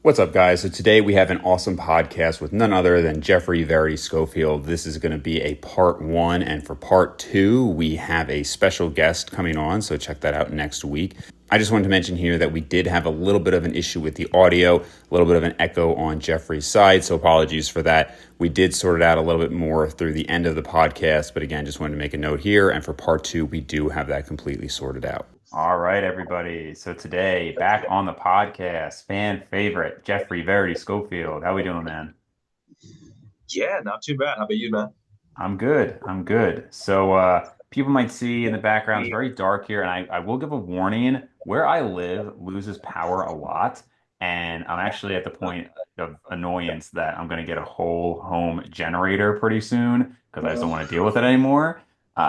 What's up, guys? So today we have an awesome podcast with none other than Geoffrey, Verity, Schofield. This is going to be a part one, and for part two, we have a special guest coming on, so check that out next week. I just wanted to mention here that we did have a little bit of an issue with the audio, a little bit of an echo on Geoffrey's side, so apologies for that. We did sort it out a little bit more through the end of the podcast, but again, just wanted to make a note here, and for part two, we do have that completely sorted out. All right, everybody. So today, back on the podcast, fan favorite, Geoffrey, Verity, Schofield. How we doing, man? Yeah, not too bad. How about you, man? I'm good. I'm good. So people might see in the background, it's very dark here, and I will give a warning. Where I live loses power a lot, and I'm actually at the point of annoyance that I'm going to get a whole home generator pretty soon because I just don't want to deal with it anymore.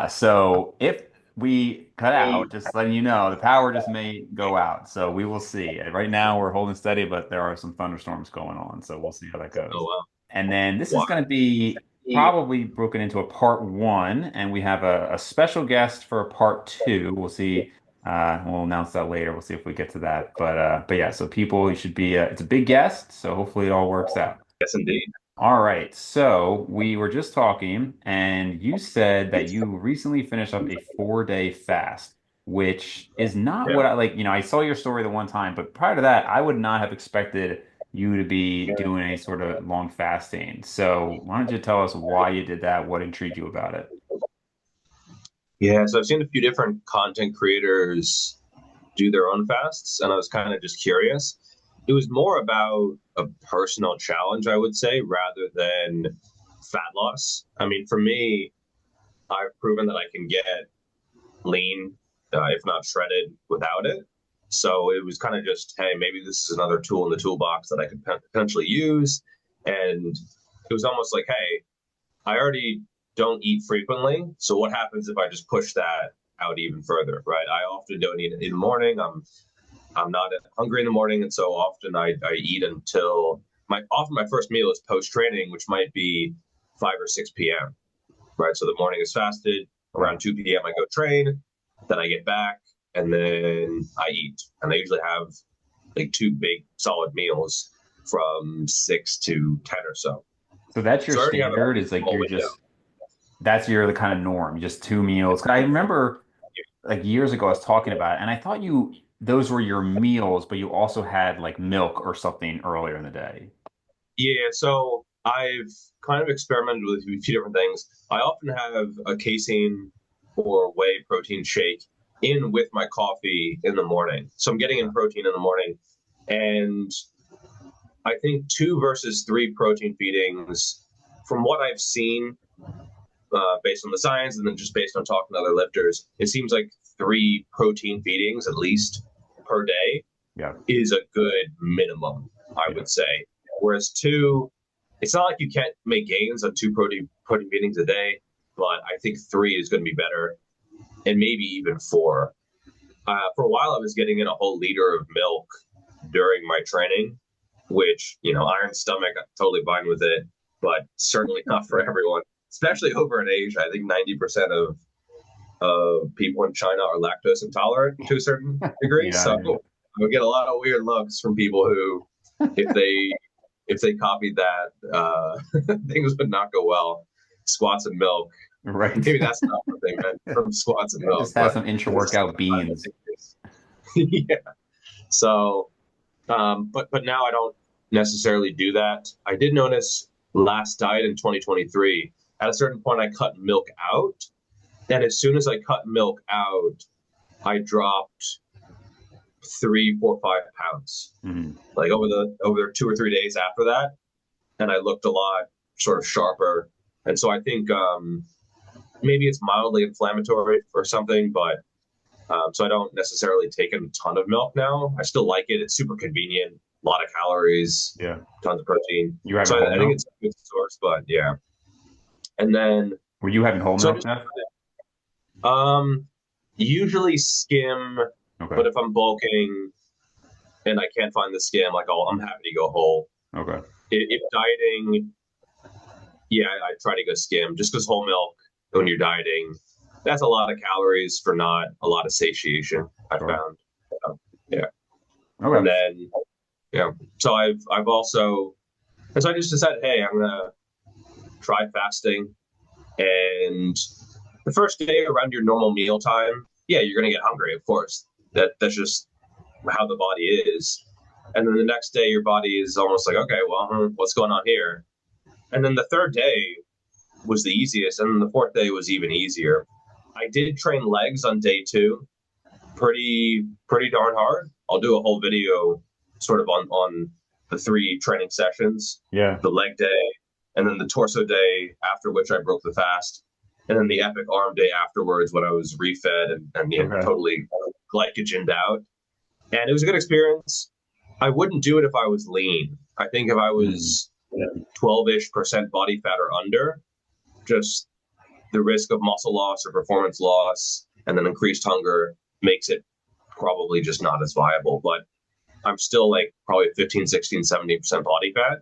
So if we cut out, just letting you know, the power just may go out. So we will see. Right now we're holding steady, but there are some thunderstorms going on, so we'll see how that Oh, goes. wow. And then this is Wow. going to be probably broken into a part one, and we have a special guest for a part two. We'll see. We'll announce that later. We'll see if we get to that. But yeah, so people, you should be. It's a big guest, so hopefully it all works out. Yes, indeed. All right. So we were just talking, and you said that you recently finished up a 4-day fast, which is not Yeah. what I like. I saw your story the one time, but prior to that, I would not have expected you to be doing any sort of long fasting. So why don't you tell us why you did that? What intrigued you about it? Yeah, so I've seen a few different content creators do their own fasts, and I was kind of just curious. It was more about a personal challenge, I would say, rather than fat loss. I mean, for me, I've proven that I can get lean, if not shredded, without it. So it was kind of just, hey, maybe this is another tool in the toolbox that I could potentially use. And it was almost like, hey, I already don't eat frequently. So what happens if I just push that out even further, right? I often don't eat in the morning. I'm not hungry in the morning, and so often I eat until my first meal is post training, which might be 5 or 6 p.m. Right. So the morning is fasted. Around 2 p.m. I go train. Then I get back, and then I eat. And I usually have like two big solid meals from 6 to 10 or so. So that's your So I already have a standard, is like small you're window. just that's your the kind of norm, just 2 meals. 'Cause I remember like years ago I was talking about it, and I thought you those were your meals, but you also had like milk or something earlier in the day. Yeah, so I've kind of experimented with a few different things. I often have a casein or whey protein shake in with my coffee in the morning. So I'm getting in protein in the morning. And I think 2 versus 3 protein feedings, from what I've seen, based on the science and then just based on talking to other lifters, it seems like 3 protein feedings at least per day Yeah. is a good minimum, I Yeah. would say. Whereas 2, it's not like you can't make gains on 2 protein feedings a day, but I think 3 is going to be better, and maybe even 4. For a while, I was getting in a whole liter of milk during my training, which, iron stomach, I'm totally fine with it, but certainly not for everyone, especially over in Asia. I think 90% of people in China are lactose intolerant to a certain degree. Yeah. So I would get a lot of weird looks from people who, if they copied that, things would not go well. Squats and milk. Right. Maybe that's not what they meant from squats and milk, Just have but some this is intra-workout beans. yeah. So, but now I don't necessarily do that. I did notice last diet in 2023. At a certain point, I cut milk out, and as soon as I cut milk out, I dropped 3, 4, 5 pounds. Mhm. Like over 2 or 3 days after that, and I looked a lot sort of sharper. And so I think maybe it's mildly inflammatory or something, but so I don't necessarily take a ton of milk now. I still like it. It's super convenient, a lot of calories, Yeah. tons of protein. You having So whole I think milk? it's a good source, but yeah. And then, Were you having whole so I milk, just Jeff? usually skim, Okay. but if I'm bulking and I can't find the skim, like I'm happy to go whole. Okay. If dieting, yeah, I try to go skim just because whole milk when you're dieting, that's a lot of calories for not a lot of satiation, I Sure. found. Yeah. And Okay. then, Yeah. So I've also, and so I just decided, hey, I'm gonna try fasting. And the first day around your normal meal time, yeah, you're gonna get hungry, of course. That's just how the body is. And then the next day, your body is almost like, okay, well, what's going on here? And then the third day was the easiest, and then the fourth day was even easier. I did train legs on day two, pretty darn hard. I'll do a whole video sort of on the three training sessions, Yeah. the leg day, and then the torso day, after which I broke the fast, and then the epic arm day afterwards when I was refed and Okay. totally glycogened out. And it was a good experience. I wouldn't do it if I was lean. I think if I Mm. was 12-ish% body fat or under, just the risk of muscle loss or performance loss and then increased hunger makes it probably just not as viable. But I'm still like probably 15, 16, 17% body fat.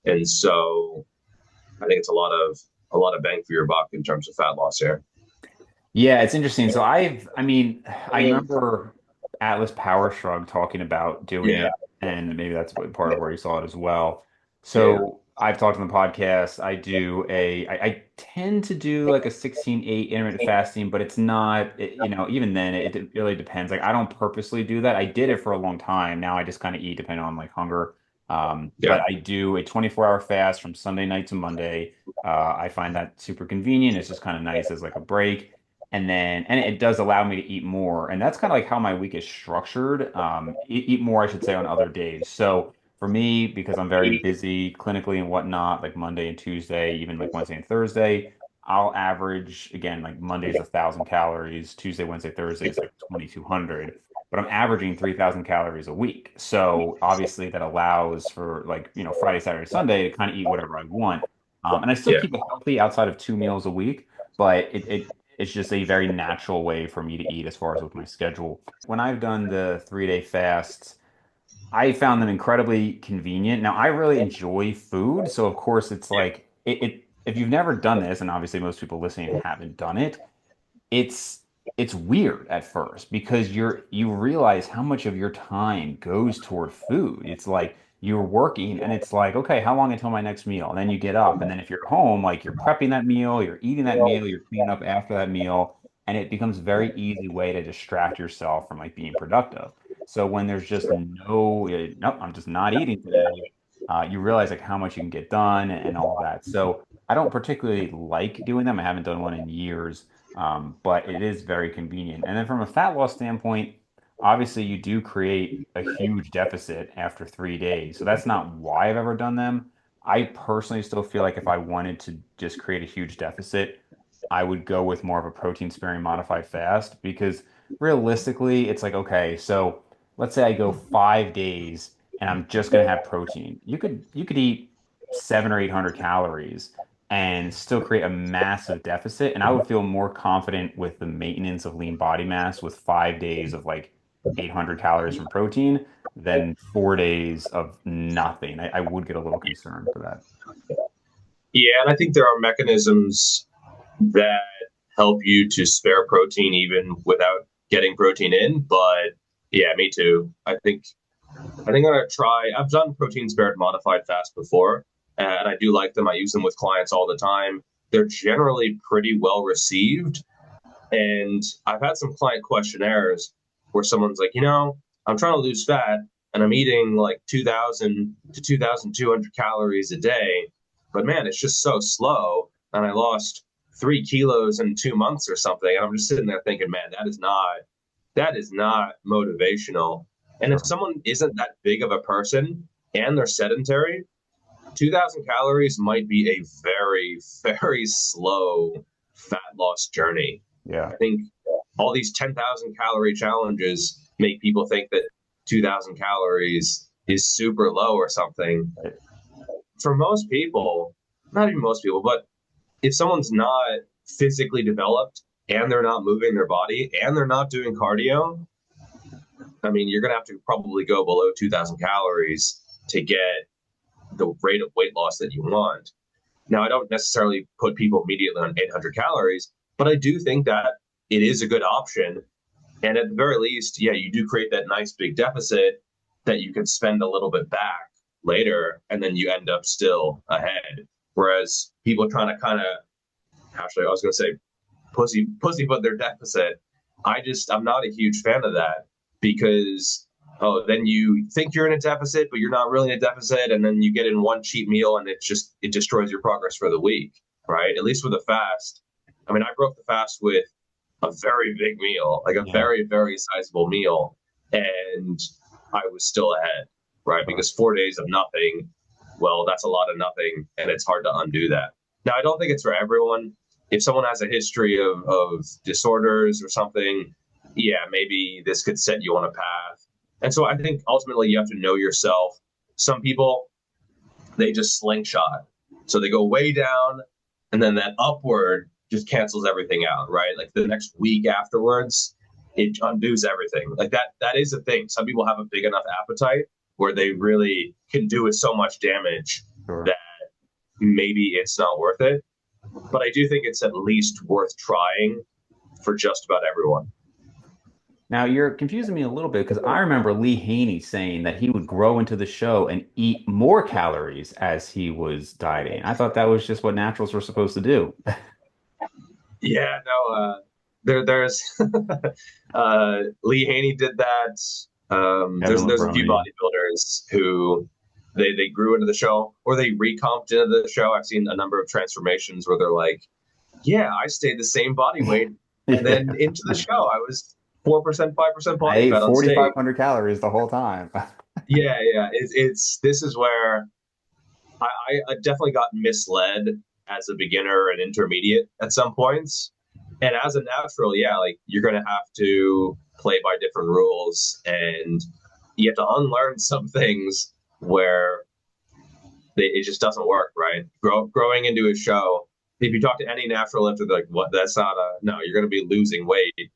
And so I think it's a lot of bang for your buck in terms of fat loss here. Yeah, it's interesting. So I mean, I remember Atlas Power Shrug talking about doing Yeah. it, and maybe that's part of where you saw it as well. Yeah. So I've talked on the podcast. I tend to do like a 16/8 intermittent fasting, but it's not, even then it really depends. Like I don't purposely do that. I did it for a long time. Now I just kind of eat depending on like hunger. Yeah. But I do a 24-hour fast from Sunday night to Monday. I find that super convenient. It's just kind of nice as like a break. And it does allow me to eat more. And that's kind of like how my week is structured. Eat more, I should say, on other days. So for me, because I'm very busy clinically and whatnot, like Monday and Tuesday, even like Wednesday and Thursday, I'll average again, like Monday's 1,000 calories, Tuesday, Wednesday, Thursday is like 2,200. But I'm averaging 3,000 calories a week. So obviously that allows for like, Friday, Saturday, Sunday to kind of eat whatever I want. And I still Yeah. keep it healthy outside of 2 meals a week, but it's just a very natural way for me to eat as far as with my schedule. When I've done the 3-day fasts, I found them incredibly convenient. Now, I really enjoy food, so of course it's like if you've never done this, and obviously most people listening haven't done it, it's it's weird at first because you realize how much of your time goes toward food. It's like you're working and it's like, okay, how long until my next meal? And then you get up and then if you're home, like you're prepping that meal, you're eating that meal, you're cleaning up after that meal, and it becomes a very easy way to distract yourself from like being productive. So when there's just nope, I'm just not eating today, you realize like how much you can get done and all of that. So I don't particularly like doing them. I haven't done one in years, but it is very convenient. And then from a fat loss standpoint, obviously you do create a huge deficit after 3 days. So that's not why I've ever done them. I personally still feel like if I wanted to just create a huge deficit, I would go with more of a protein sparing modified fast because realistically, it's like, okay, so let's say I go 5 days and I'm just gonna have protein. You could eat 700 or 800 calories and still create a massive deficit. And I would feel more confident with the maintenance of lean body mass with 5 days of like 800 calories from protein than 4 days of nothing. I would get a little concerned for that. Yeah. And I think there are mechanisms that help you to spare protein even without getting protein in. But yeah, me too. I think I'm gonna try. I've done protein spared modified fast before, and I do like them. I use them with clients all the time. They're generally pretty well received, and I've had some client questionnaires where someone's like, I'm trying to lose fat, and I'm eating like 2,000 to 2,200 calories a day, but man, it's just so slow, and I lost 3 kilos in 2 months or something, and I'm just sitting there thinking, man, that is not motivational. And if Sure. someone isn't that big of a person and they're sedentary, 2,000 calories might be a very, very slow fat loss journey. Yeah. I think all these 10,000 calorie challenges make people think that 2,000 calories is super low or something. Right. For most people, not even most people, but if someone's not physically developed and they're not moving their body and they're not doing cardio, I mean, you're going to have to probably go below 2,000 calories to get the rate of weight loss that you want. Now, I don't necessarily put people immediately on 800 calories, but I do think that it is a good option. And at the very least, yeah, you do create that nice big deficit. that you can spend a little bit back later, and then you end up still ahead. Whereas people trying to kind of, actually, I was going to say pussyfoot their deficit. I'm not a huge fan of that because then you think you're in a deficit, but you're not really in a deficit, and then you get in one cheat meal, and it destroys your progress for the week, right? At least with a fast. I mean, I broke the fast with a very big meal, like a Yeah. very, very sizable meal, and I was still ahead, right? Sure. Because 4 days of nothing, well, that's a lot of nothing, and it's hard to undo that. Now, I don't think it's for everyone. If someone has a history of disorders or something, yeah, maybe this could set you on a path. And so I think ultimately you have to know yourself. Some people, they just slingshot. So they go way down, and then that upward just cancels everything out, right? Like the next week afterwards, it undoes everything. Like that is a thing. Some people have a big enough appetite where they really can do it so much damage Sure. that maybe it's not worth it. But I do think it's at least worth trying for just about everyone. Now you're confusing me a little bit because I remember Lee Haney saying that he would grow into the show and eat more calories as he was dieting. I thought that was just what naturals were supposed to do. Yeah, no, there's Lee Haney did that. Kevin There's a few Lebroni. bodybuilders who they grew into the show or they recomped into the show. I've seen a number of transformations where they're like, yeah, I stayed the same body weight, and Yeah. then into the show I was 4%, 5% I body ate fat on stage. 4,500 calories the whole time. Yeah. It's this is where I definitely got misled as a beginner and intermediate at some points. And as a natural, yeah, like you're going to have to play by different rules and you have to unlearn some things where it just doesn't work, right? Growing into a show, if you talk to any natural lifter, they're like, what? That's not a, no, you're going to be losing weight.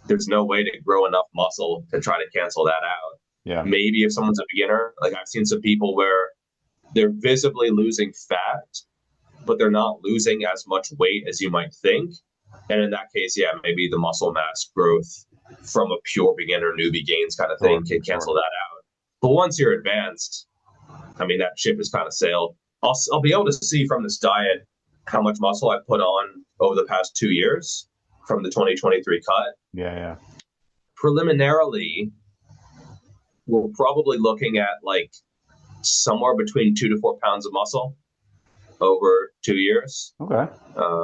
There's no way to grow enough muscle to try to cancel that out. Yeah. Maybe if someone's a beginner, like I've seen some people where they're visibly losing fat, but they're not losing as much weight as you might think. And in that case, yeah, maybe the muscle mass growth from a pure beginner newbie gains kind of Sure, thing can sure. cancel that out. But once you're advanced, I mean, that ship has kind of sailed. I'll be able to see from this diet how much muscle I put on over the past 2 years from the 2023 cut. Yeah, yeah. Preliminarily, we're probably looking at like somewhere between 2 to 4 pounds of muscle over 2 years. Okay. Uh,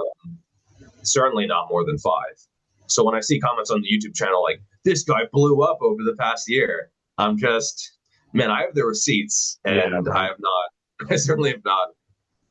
Certainly not more than 5. So when I see comments on the YouTube channel like this guy blew up over the past year, I'm just, man, I have the receipts Yeah, and I bro. have not, I certainly have not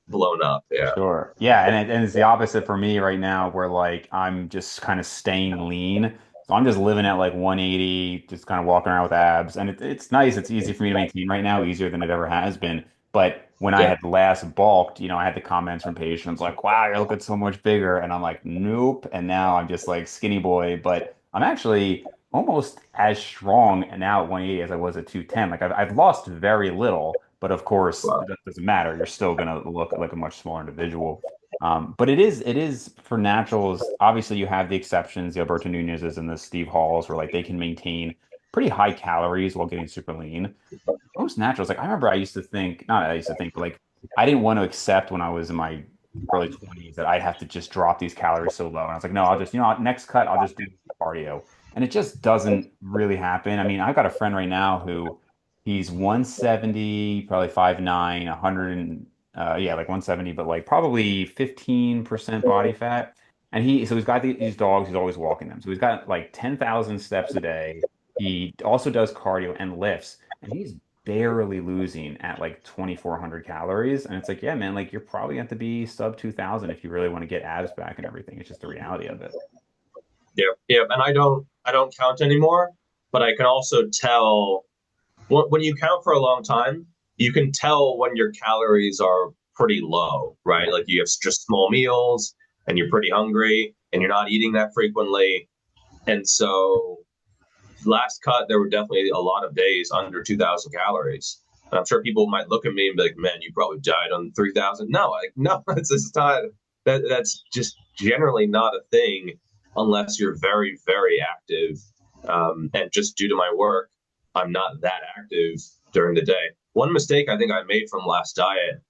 blown up. Yeah. Sure. Yeah, and it's the opposite for me right now, where like I'm just kind of staying lean. So I'm just living at like 180, just kind of walking around with abs, and it's nice. It's easy for me to maintain right now, easier than it ever has been. But when I Yeah. had last bulked, I had the comments from patients like, "Wow, you're looking so much bigger," and I'm like, "Nope." And now I'm just like skinny boy, but I'm actually almost as strong now at 180 as I was at 210. Like I've lost very little. But of course, Wow. that doesn't matter. You're still going to look like a much smaller individual. But it is for naturals. Obviously, you have the exceptions, the Alberto Nunez's and the Steve Halls, where like they can maintain pretty high calories while getting super lean. Most naturals, like I remember, I used to think, not I used to think, but like I didn't want to accept when I was in my early 20s that I'd have to just drop these calories so low. And I was like, no, I'll just, next cut, I'll just do cardio. And it just doesn't really happen. I mean, I've got a friend right now who he's 170, probably 5'9", 100 and yeah, like 170, but like probably 15% body fat. And he's got these dogs, he's always walking them. So he's got like 10,000 steps a day. He also does cardio and lifts, and he's barely losing at like 2,400 calories. And it's like, yeah, man, like you're probably going to have to be sub 2,000 if you really want to get abs back and everything. It's just the reality of it. Yeah. Yeah. And I don't count anymore, but I can also tell when you count for a long time, you can tell when your calories are pretty low, right? Yeah. Like you have just small meals and you're pretty hungry and you're not eating that frequently. And so last cut, there were definitely a lot of days under 2,000 calories. And I'm sure people might look at me and be like, man, you probably died on 3,000. No, like, no, it's just not, that's just generally not a thing unless you're very, very active. And just due to my work, I'm not that active during the day. One mistake I think I made from last diet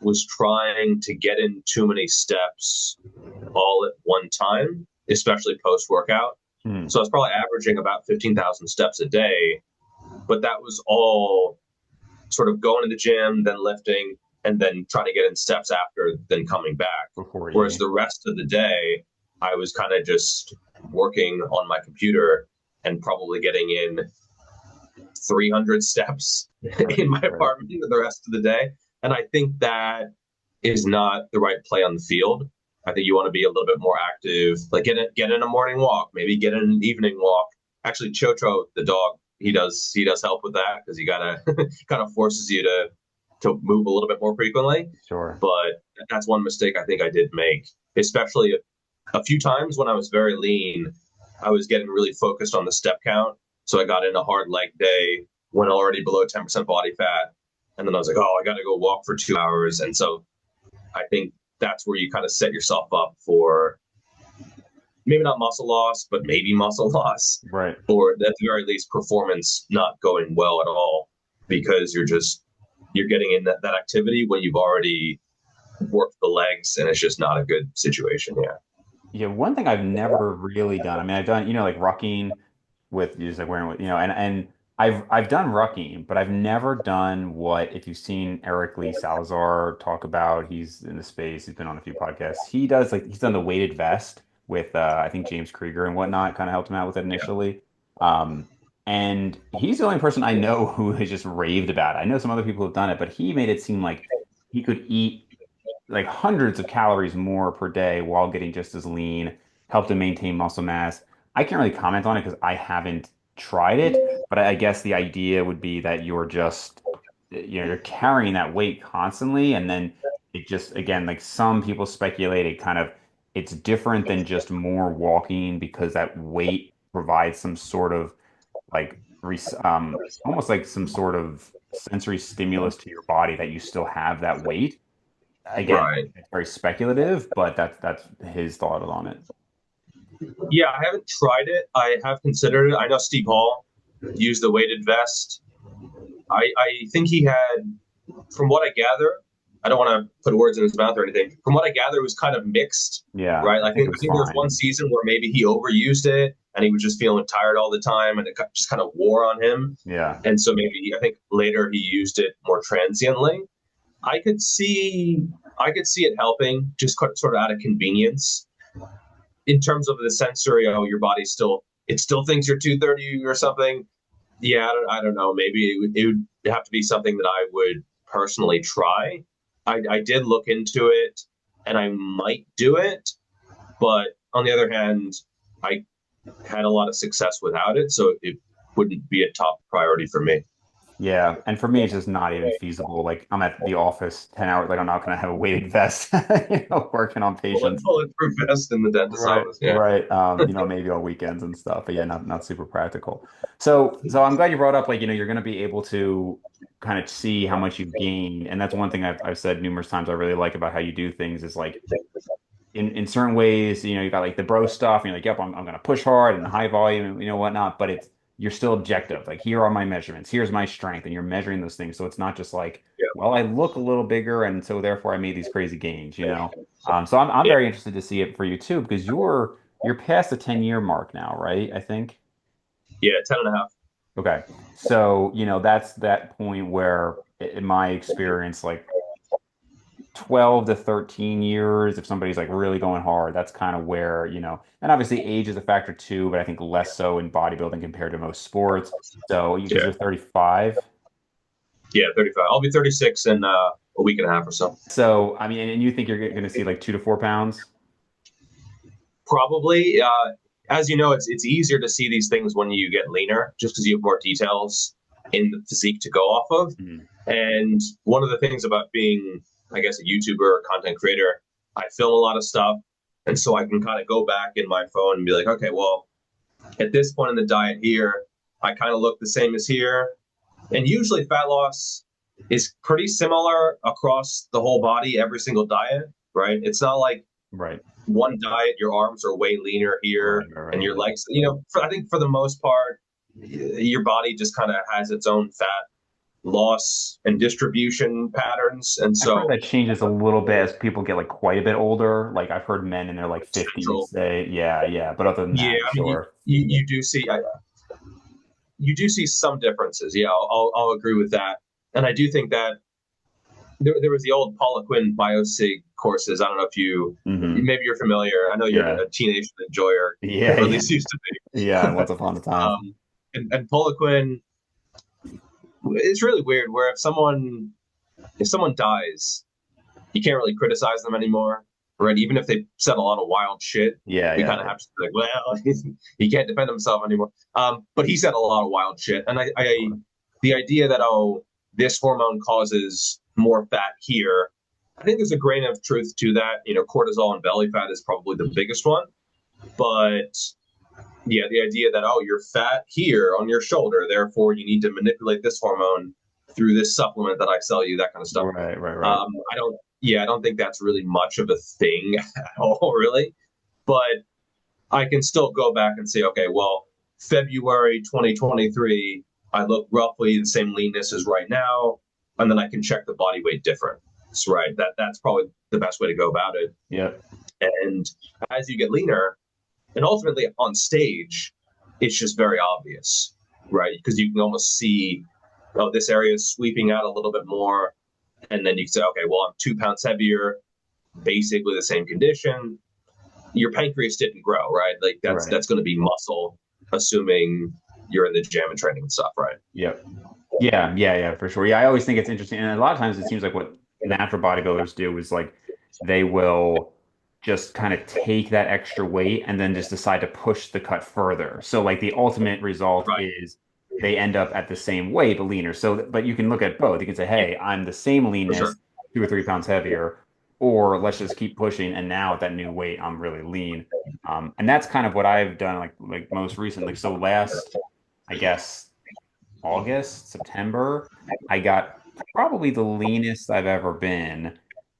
was trying to get in too many steps all at one time, especially post workout. Hmm. So I was probably averaging about 15,000 steps a day, but that was all sort of going to the gym, then lifting, and then trying to get in steps after, then coming back. Before Whereas eating. the rest of the day, I was kind of just working on my computer and probably getting in 300 steps Right. in my Right. apartment the rest of the day. And I think that is not the right play on the field. I think you want to be a little bit more active, like get in a morning walk, maybe get in an evening walk. Actually, Chocho, the dog, he does help with that because he gotta kind of forces you to move a little bit more frequently. Sure. But that's one mistake I think I did make, especially a few times when I was very lean. I was getting really focused on the step count, so I got in a hard leg day when already below 10% body fat, and then I was like, oh, I got to go walk for 2 hours, and so I think that's where you kind of set yourself up for maybe not muscle loss, but maybe muscle loss, Right. or at the very least performance not going well at all because you're getting in that activity when you've already worked the legs and it's just not a good situation. Yeah. Yeah, one thing I've never really done. I mean, I've done, like rucking with just like wearing, and I've done rucking, but I've never done what if you've seen Eric Lee Salazar talk about, he's in the space, he's been on a few podcasts. He does like he's done the weighted vest with I think James Krieger and whatnot, kind of helped him out with it Yeah. initially. Um, and he's the only person I know who has just raved about it. I know some other people have done it, but he made it seem like he could eat like hundreds of calories more per day while getting just as lean, help to maintain muscle mass. I can't really comment on it because I haven't tried it, but I guess the idea would be that you're just, you're carrying that weight constantly, and then it just, again, like some people speculate, it kind of, it's different than just more walking because that weight provides some sort of like, almost like some sort of sensory stimulus to your body that you still have that weight. Again, Right. it's very speculative, but that's his thought on it. Yeah, I haven't tried it. I have considered it. I know Steve Hall used the weighted vest. I think he had, from what I gather, I don't want to put words in his mouth or anything. From what I gather, it was kind of mixed, Yeah, right? I I think it think I was think there was fine. one season where maybe he overused it and he was just feeling tired all the time, and it just kind of wore on him. Yeah, And so maybe I think later he used it more transiently. I could see I could see it helping just sort of out of convenience in terms of the sensory. Oh, your body still thinks you're 230 or something. Yeah, I don't know. Maybe it would have to be something that I would personally try. I did look into it, and I might do it, but on the other hand, I had a lot of success without it, so it wouldn't be a top priority for me. yeah. And for me, it's just not even feasible. Like I'm at the office 10 hours, like I'm not gonna have a weighted vest, working on patients. Bulletproof vest in the dentist's Right, office. Yeah. right. Maybe on weekends and stuff, but yeah, not super practical. So I'm glad you brought up like, you're going to be able to kind of see how much you've gained, and that's one thing I've said numerous times I really like about how you do things is like in certain ways, you got like the bro stuff, and you're like, yep, I'm going to push hard and high volume and whatnot, but you're still objective. Like here are my measurements, here's my strength, and you're measuring those things. So it's not just like, Yeah. well, I look a little bigger, and so therefore I made these crazy gains. So I'm Yeah. very interested to see it for you too, because you're past the 10-year mark now, right? I think. Yeah. 10 and a half. Okay. So, that's that point where in my experience, like 12 to 13 years, if somebody's like really going hard, that's kind of where, and obviously age is a factor too, but I think less so in bodybuilding compared to most sports. So, because Yeah. you're 35. Yeah. 35. I'll be 36 in a week and a half or so. So, I mean, and you think you're going to see like 2 to 4 pounds? Probably. As you know, it's easier to see these things when you get leaner, just because you have more details in the physique to go off of. Mhm. And one of the things about being, I guess, a YouTuber or content creator, I film a lot of stuff, and so I can kind of go back in my phone and be like, okay, well, at this point in the diet here, I kind of look the same as here. And usually, fat loss is pretty similar across the whole body, every single diet, right? It's not like Right. one diet, your arms are way leaner Right, here right, and right. your legs, I think for the most part, your body just kind of has its own fat loss and distribution patterns, and I've heard so that changes a little bit as people get like quite a bit older. Like I've heard men in their like 50s central. say, yeah, yeah. But other than Yeah, that, I mean, sure. you do see you do see some differences. Yeah, I'll agree with that, and I do think that there was the old Paula Quinn biosig courses. I don't know if you Hmm. maybe you're familiar. I know you're Yeah. a teenage enjoyer, Yeah, or at yeah. least used to Yeah, be. once upon a time. And Paula Quinn, it's really weird. Where if someone dies, you can't really criticize them anymore, right? Even if they said a lot of wild shit, Yeah, we yeah, kind of yeah. have to be like, well, he can't defend himself anymore. But he said a lot of wild shit, and Sure. the idea that this hormone causes more fat here, I think there's a grain of truth to that. You know, cortisol and belly fat is probably the biggest one, but yeah, the idea that you're fat here on your shoulder, therefore you need to manipulate this hormone through this supplement that I sell you, that kind of stuff. Right, right, right. I don't think that's really much of a thing at all, really. But I can still go back and say, okay, well, February 2023, I look roughly the same leanness as right now, and then I can check the body weight difference, right? That's probably the best way to go about it. Yep. And as you get leaner, and ultimately on stage, it's just very obvious, right? Because you can almost see, oh, this area is sweeping out a little bit more. And then you say, okay, well, I'm 2 pounds heavier, basically the same condition. Your pancreas didn't grow, right? Like Right. that's going to be muscle, assuming you're in the gym and training and stuff, right? Yep. Yeah, yeah, yeah, for sure. Yeah, I always think it's interesting. And a lot of times it seems like what natural bodybuilders do is like they will just kind of take that extra weight and then just decide to push the cut further. So like the ultimate result Right. is they end up at the same weight but leaner. So but you can look at both. You can say, Yeah, hey, I'm the same for sure. leanness, 2 or 3 pounds heavier, or let's just keep pushing and now at that new weight I'm really lean. And that's kind of what I've done like most recently. So last, I guess August, September, I got probably the leanest I've ever been.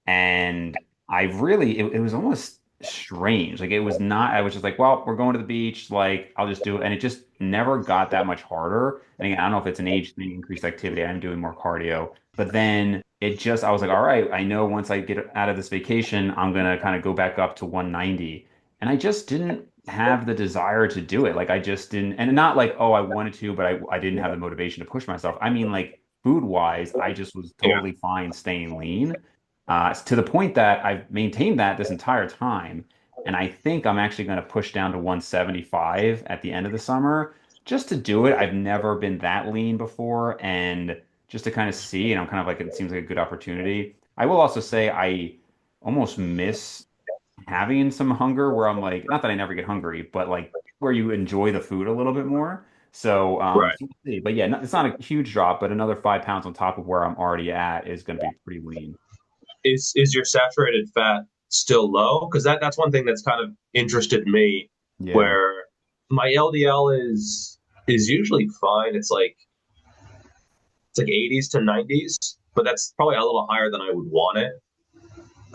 And I really, it was almost strange. Like it was not, I was just like, well, we're going to the beach. Like I'll just do it. And it just never got that much harder. And again, I don't know if it's an age thing, increased activity. I'm doing more cardio. But then it just, I was like, all right, I know once I get out of this vacation, I'm going to kind of go back up to 190. And I just didn't have the desire to do it. Like I just didn't, and not like, oh, I wanted to, but I didn't have the motivation to push myself. I mean, like food wise, I just was Yeah. totally fine staying lean, to the point that I've maintained that this entire time. And I think I'm actually going to push down to 175 at the end of the summer just to do it. I've never been that lean before, and just to kind of see, and I'm kind of like, it seems like a good opportunity. I will also say I almost miss having some hunger where I'm like, not that I never get hungry, but like where you enjoy the food a little bit more. So, Right. so we'll see. But yeah, it's not a huge drop, but another 5 pounds on top of where I'm already at is going to be pretty lean. Is your saturated fat still low? Because that's one thing that's kind of interested me. Yeah, Where my LDL is usually fine. It's like 80s to 90s, but that's probably a little higher than I would want it.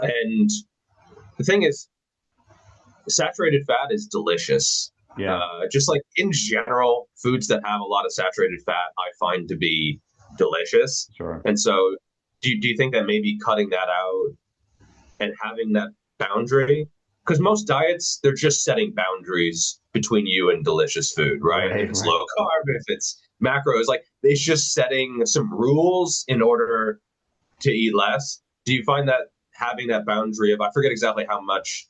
And the thing is, saturated fat is delicious. yeah, Just like in general, foods that have a lot of saturated fat, I find to be delicious. sure. And so, do you think that maybe cutting that out and having that boundary, because most diets, they're just setting boundaries between you and delicious food, right? If Right, it's right. low carb, if it's macros, like it's just setting some rules in order to eat less. Do you find that having that boundary of, I forget exactly how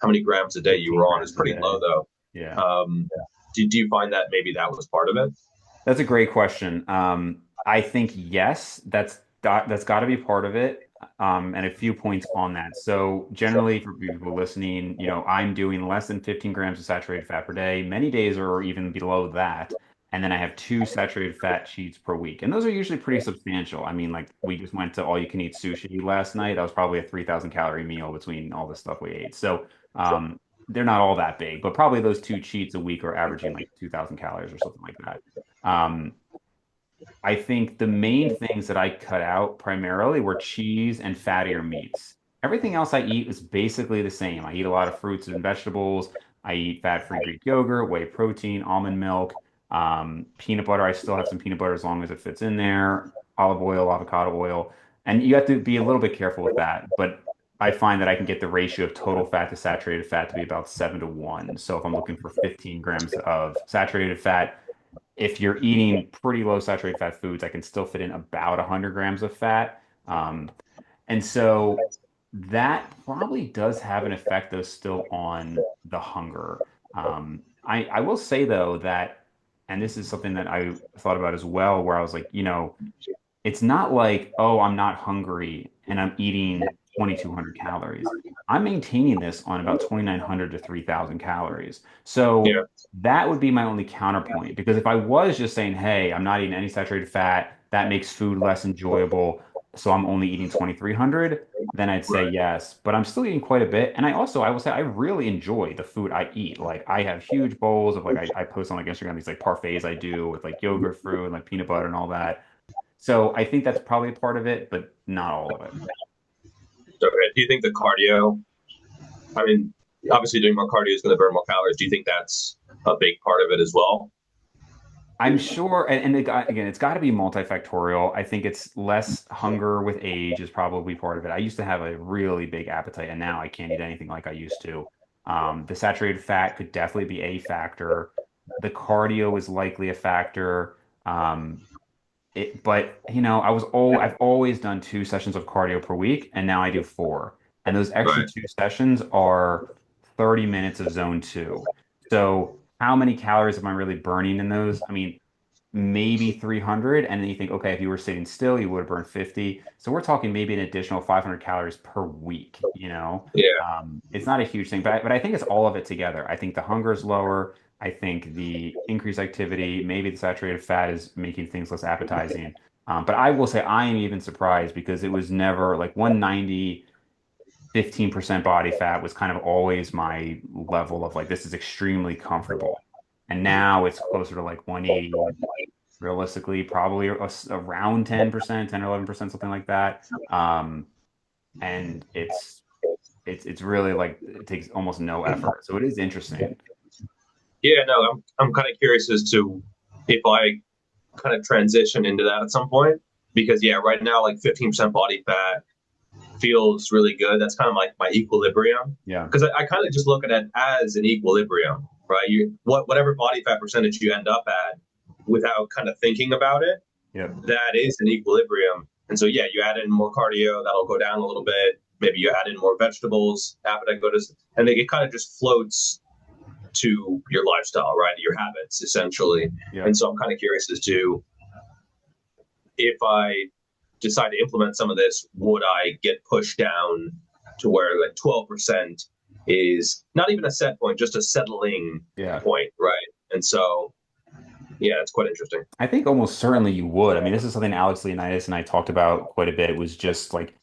many grams a day you 15 were on, is grams a pretty low day. though. Yeah. Do you find that maybe that was part of it? That's a great question. I think yes, that's got to be part of it. And a few points on that. So generally, for people listening, I'm doing less than 15 grams of saturated fat per day. Many days are even below that. And then I have two saturated fat cheats per week, and those are usually pretty substantial. I mean, like we just went to all you can eat sushi last night. That was probably a 3,000 calorie meal between all the stuff we ate. So they're not all that big, but probably those two cheats a week are averaging like 2,000 calories or something like that. Um, I think the main things that I cut out primarily were cheese and fattier meats. Everything else I eat is basically the same. I eat a lot of fruits and vegetables. I eat fat-free Greek yogurt, whey protein, almond milk. Peanut butter, I still have some peanut butter as long as it fits in there. Olive oil, avocado oil. And you have to be a little bit careful with that. But I find that I can get the ratio of total fat to saturated fat to be about 7 to 1. So if I'm looking for 15 grams of saturated fat, if you're eating pretty low saturated fat foods, I can still fit in about 100 grams of fat. And so that probably does have an effect, though, still on the hunger. I will say, though, that, and this is something that I thought about as well, where I was like, it's not like, oh, I'm not hungry and I'm eating 2,200 calories. I'm maintaining this on about 2,900 to 3,000 calories. So Yeah. that would be my only counterpoint because if I was just saying, hey, I'm not eating any saturated fat, that makes food less enjoyable. So I'm only eating 2,300, then I'd say Right. yes. But I'm still eating quite a bit. And I will say, I really enjoy the food I eat. Like I have huge bowls of like, I post on like Instagram these like parfaits I do with like yogurt fruit and like peanut butter and all that. So I think that's probably a part of it, but not all of it. Okay. Do you think the cardio? I mean, obviously, doing more cardio is going to burn more calories. Do you think that's a big part of it as well? I'm sure, again, it's got to be multifactorial. I think it's less hunger with age is probably part of it. I used to have a really big appetite, and now I can't eat anything like I used to. The saturated fat could definitely be a factor. The cardio is likely a factor. Um, but I've always done 2 sessions of cardio per week, and now I do four. And those extra Right. 2 sessions are 30 minutes of zone two. So how many calories am I really burning in those? I mean, maybe 300. And then you think, okay, if you were sitting still, you would have burned 50. So we're talking maybe an additional 500 calories per week. Yeah. It's not a huge thing, but I think it's all of it together. I think the hunger is lower. I think the increased activity, maybe the saturated fat is making things less appetizing. But I will say I am even surprised because it was never like 190, 15% body fat was kind of always my level of like, this is extremely comfortable. And now it's closer to like 180, realistically, probably around 10%, 10 or 11%, something like that. And it's really like it takes almost no effort. So it is interesting. Yeah. No, I'm kind of curious as to if I kind of transition into that at some point because yeah, right now like 15% body fat feels really good. That's kind of like my equilibrium Yeah. because I kind of just look at it as an equilibrium, right? Whatever body fat percentage you end up at without kind of thinking about it, Yep. that is an equilibrium. And so yeah, you add in more cardio, that'll go down a little bit. Maybe you add in more vegetables, appetite goes, and it kind of just floats to your lifestyle, right? Your habits essentially. And Yep. so I'm kind of curious as to if I decide to implement some of this, would I get pushed down to where like 12% is not even a set point, just a settling Yeah. point, right? And so, yeah, it's quite interesting. I think almost certainly you would. I mean, this is something Alex Leonidas and I talked about quite a bit. It was just like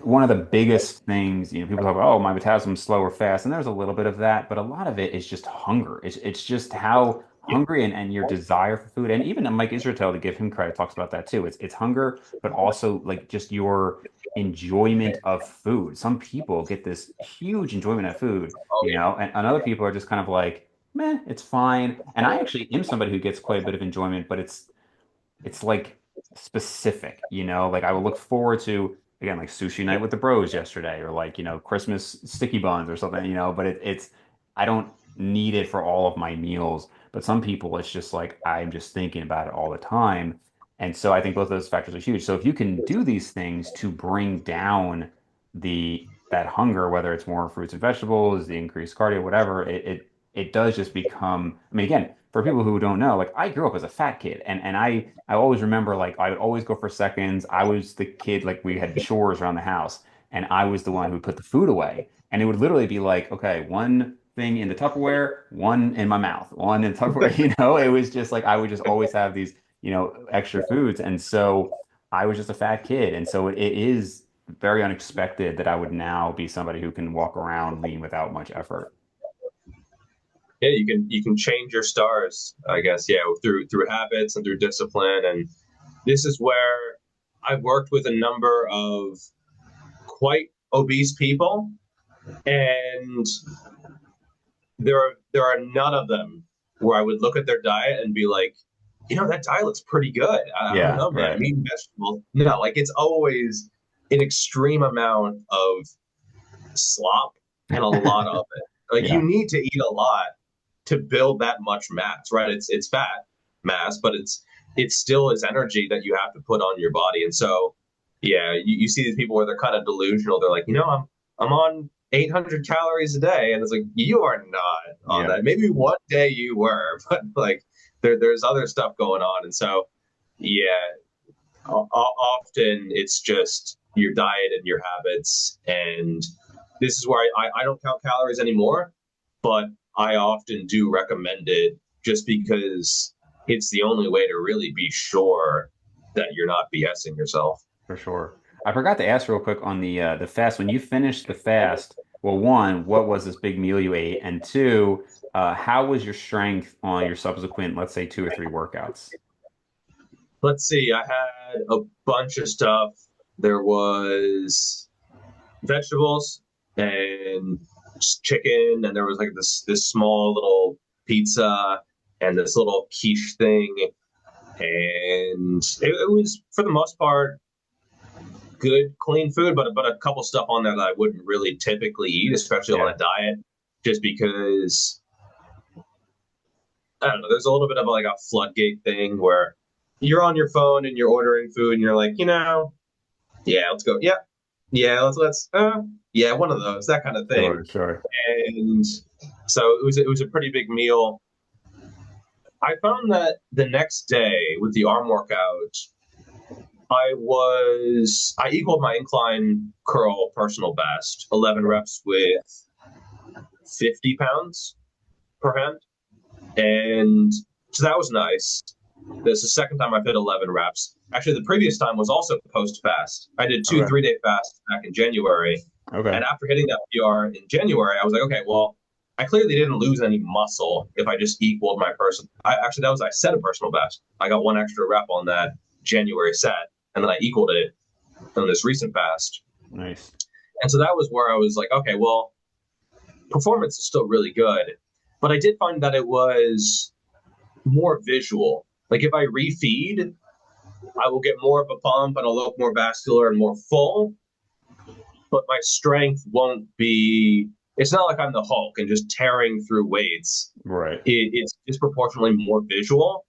one of the biggest things, people talk about, oh, my metabolism's slow or fast, and there's a little bit of that, but a lot of it is just hunger. It's just how hungry and your desire for food. And even Mike Israetel, to give him credit, talks about that too. It's hunger, but also like just your enjoyment of food. Some people get this huge enjoyment of food, Oh, yeah. and other people are just kind of like, meh, it's fine. And I actually am somebody who gets quite a bit of enjoyment, but it's like specific, like I will look forward to again like sushi night with the bros yesterday or like, Christmas sticky buns or something, but it's I don't need it for all of my meals. But some people it's just like I'm just thinking about it all the time. And so I think both of those factors are huge. So if you can do these things to bring down the that hunger, whether it's more fruits and vegetables, the increased cardio, whatever, it does just become, I mean, again, for people who don't know, like I grew up as a fat kid and I always remember like I would always go for seconds. I was the kid, like we had chores around the house and I was the one who would put the food away. And it would literally be like, okay, one thing in the Tupperware, one in my mouth, one in Tupperware, it was just like I would just always have these, extra foods. And so I was just a fat kid. And so it is very unexpected that I would now be somebody who can walk around lean without much effort. Yeah, you can change your stars, I guess, yeah, through habits and through discipline. And this is where I've worked with a number of quite obese people, and there are none of them where I would look at their diet and be like, that diet looks pretty good. I don't Yeah, know, man. right. I'm eating vegetables. No, like it's always an extreme amount of slop and a lot of it. Like you Yeah, need to eat a lot to build that much mass, right? It's fat mass, but it still is energy that you have to put on your body. And so, yeah, you see these people where they're kind of delusional. They're like, I'm on 800 calories a day, and it's like you are not on yeah, that. Maybe one day you were, but like there's other stuff going on. And so, yeah, often it's just your diet and your habits. And this is where I don't count calories anymore, but I often do recommend it just because it's the only way to really be sure that you're not BSing yourself. for sure. I forgot to ask real quick on the fast. When you finished the fast, well, one, what was this big meal you ate? And two, how was your strength on your subsequent, let's say, 2 or 3 workouts? Let's see, I had a bunch of stuff. There was vegetables and chicken, and there was like this small little pizza and this little quiche thing, and it was for the most part good clean food, but a couple stuff on there that I wouldn't really typically eat, especially on Yeah. a diet, just because I don't know. There's a little bit of like a floodgate thing where you're on your phone and you're ordering food and you're like, yeah, let's go. Yeah, yeah, yeah, one of those, that kind of thing. Sure, sure. And so it was a pretty big meal. I found that the next day with the arm workout, I equaled my incline curl personal best, 11 reps with 50 pounds per hand. And so that was nice. This is the second time I've hit 11 reps. Actually, the previous time was also post fast. I did two Okay. 3-day fasts back in January. Okay. And after hitting that PR in January, I was like, okay, well, I clearly didn't lose any muscle if I just equaled my I set a personal best. I got one extra rep on that January set, and then I equaled it on this recent fast. Nice. And so that was where I was like, okay, well, performance is still really good. But I did find that it was more visual. Like if I refeed, I will get more of a pump and I'll look more vascular and more full, but my strength won't be. It's not like I'm the Hulk and just tearing through weights. Right. It's disproportionately more visual,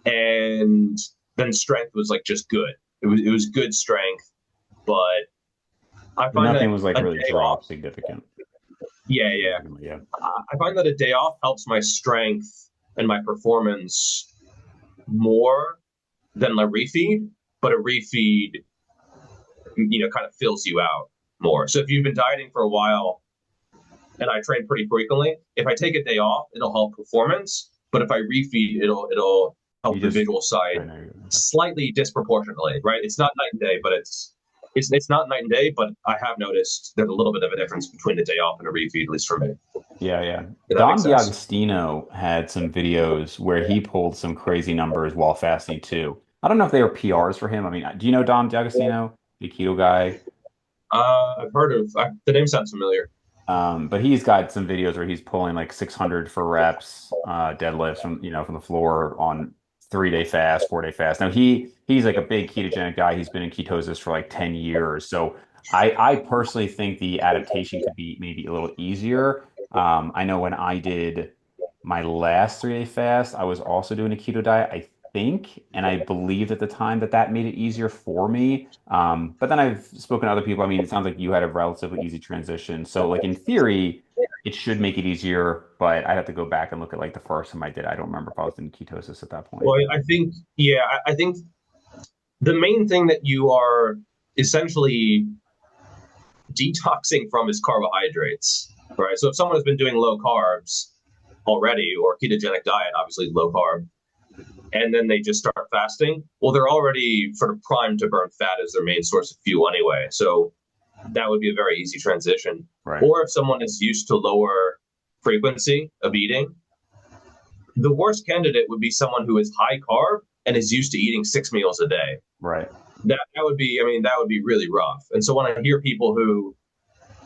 and then strength was like just good. It was good strength, but I But find nothing that was like a really day off. drop significant. Yeah, yeah. Yeah. I find that a day off helps my strength and my performance more than a refeed, but a refeed, kind of fills you out more. So if you've been dieting for a while and I train pretty frequently, if I take a day off, it'll help performance. But if I refeed, it'll You help the just visual side right now. Okay. slightly disproportionately, right? It's not night and day, but it's not night and day, but I have noticed there's a little bit of a difference between a day off and a refeed, at least for me. Yeah, yeah. If that Dom makes sense. D'Agostino had some videos where he pulled some crazy numbers while fasting too. I don't know if they were PRs for him. I mean, do you know Dom D'Agostino, the keto guy? I've heard of the name sounds familiar. But he's got some videos where he's pulling like 600 for reps, deadlifts from the floor on 3-day fast, 4-day fast. Now he's like a big ketogenic guy. He's been in ketosis for like 10 years. So I personally think the adaptation could be maybe a little easier. I know when I did my last 3-day fast, I was also doing a keto diet, I think, and I believed at the time that that made it easier for me. But then I've spoken to other people. I mean, it sounds like you had a relatively easy transition. So, like in theory, it should make it easier, but I'd have to go back and look at like the first time I did. I don't remember if I was in ketosis at that point. Well, I think, yeah, I think the main thing that you are essentially detoxing from is carbohydrates, right? So if someone has been doing low carbs already or ketogenic diet, obviously low carb, and then they just start fasting, well, they're already sort of primed to burn fat as their main source of fuel anyway. So that would be a very easy transition. Right. Or if someone is used to lower frequency of eating, the worst candidate would be someone who is high carb and is used to eating 6 meals a day. Right. That would be, that would be really rough. And so when I hear people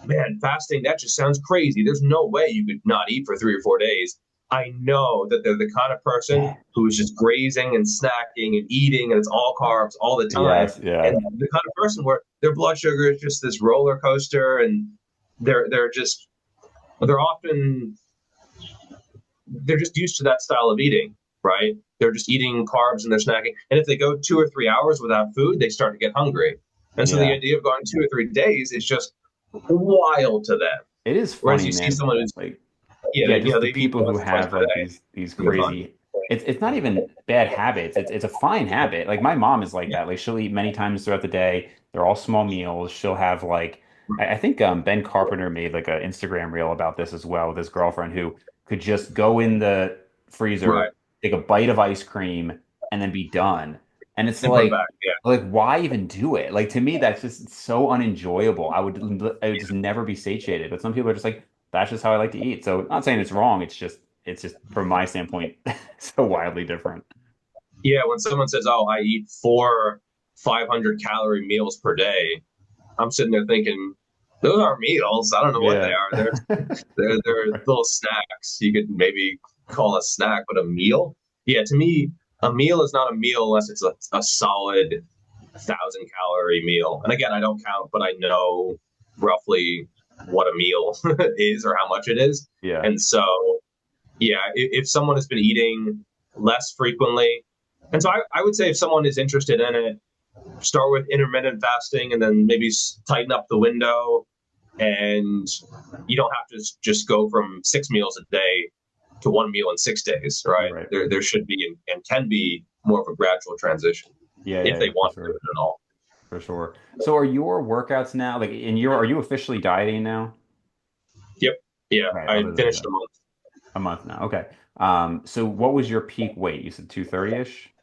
man, fasting, that just sounds crazy. There's no way you could not eat for 3 or 4 days. I know that they're the kind of person who is just grazing and snacking and eating, and it's all carbs all the time. Yes, yeah. And the kind of person where their blood sugar is just this roller coaster, and they're just they're often they're just used to that style of eating, right? They're just eating carbs and they're snacking. And if they go 2 or 3 hours without food, they start to get hungry. And so the Yeah. idea of going 2 or 3 days is just wild to them. It is Whereas funny, you see man. someone who's, Like, yeah, yeah, they, just the they eat people who once or twice have per like day, these and they're fine. crazy, it's not even bad habits. It's a fine habit. Like my mom is like Yeah. that. Like she'll eat many times throughout the day. They're all small meals. She'll have like I think Ben Carpenter made like an Instagram reel about this as well with his girlfriend who could just go in the Right. freezer, take a bite of ice cream, and then be done. And it's And put them back. Yeah. like why even do it? Like to me, that's just so unenjoyable. I would just never be satiated. But some people are just like, that's just how I like to eat. So not saying it's wrong. It's just from my standpoint, so wildly different. Yeah. When someone says, "Oh, I eat four 500-calorie meals per day," I'm sitting there thinking, those aren't meals. I don't know what they Yeah. are. They're little snacks. You could maybe call a snack, but a meal? Yeah, to me, a meal is not a meal unless it's a solid 1,000-calorie meal. And again, I don't count, but I know roughly what a meal is or how much it is. Yeah. And so, yeah, if someone has been eating less frequently, and so I would say if someone is interested in it, start with intermittent fasting and then maybe tighten up the window, and you don't have to just go from 6 meals a day to one meal in 6 days, right? Right. There should be and can be more of a gradual transition Yeah, if yeah, they yeah, for want to do sure. it at all. For sure. So are your workouts now like in your are you officially dieting now? Yep. Yeah, Right, I other than finished that. a month. A month now. Okay. So what was your peak weight? You said 230-ish?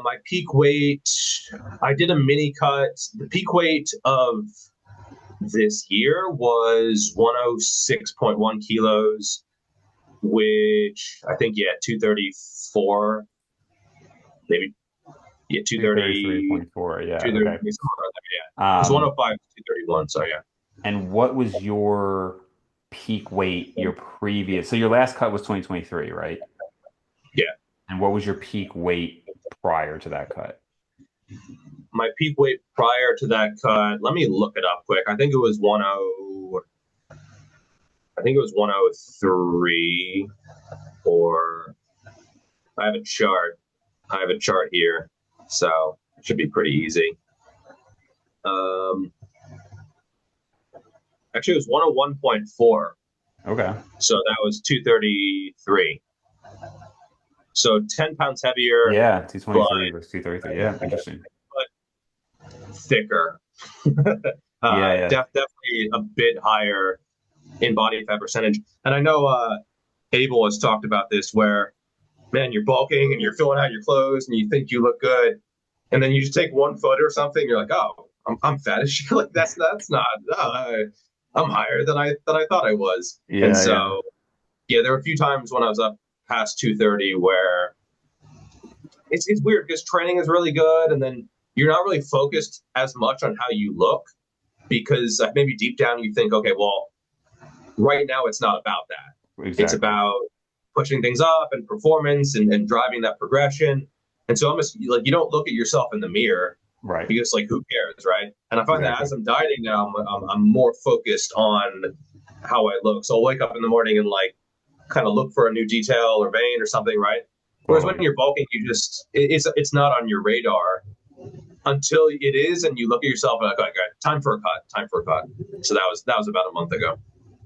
My peak weight, I did a mini cut. The peak weight of this year was 106.1 kilos, which I think, yeah, 234, maybe, yeah, 230, 233.4. Yeah, 230, okay. somewhere around there, yeah. It's Um, 105 to 231, so yeah. and what was your peak weight your previous? So your last cut was 2023, right? Yeah. And what was your peak weight prior to that cut? My peak weight prior to that cut, let me look it up quick. I think it was 103, or I have a chart. I have a chart here, so it should be pretty easy. Um, Actually, it was 101.4. Okay. So that was 233. So 10 pounds heavier, Yeah, but, 223 versus 233. Yeah, interesting. but thicker. Yeah, yeah. Definitely a bit higher in body fat percentage. And I know Abel has talked about this where, man, you're bulking and you're filling out your clothes and you think you look good. And then you just take one foot or something, you're like, oh, I'm fat as shit. Like that's not. I'm higher than I thought I was. And Yeah, yeah. so, yeah, there were a few times when I was up past 230 where it's weird because training is really good, and then you're not really focused as much on how you look because maybe deep down you think, okay, well, right now it's not about that. It's Exactly. about pushing things up and performance and driving that progression. And so almost like you don't look at yourself in the mirror Right. because like who cares, right? And I find that Exactly. as I'm dieting now, I'm more focused on how I look. So I'll wake up in the morning and like kind of look for a new detail or vein or something, right? Whereas when Totally. you're bulking, it's not on your radar until it is, and you look at yourself and like, okay, time for a cut, time for a cut. So that was about a month ago.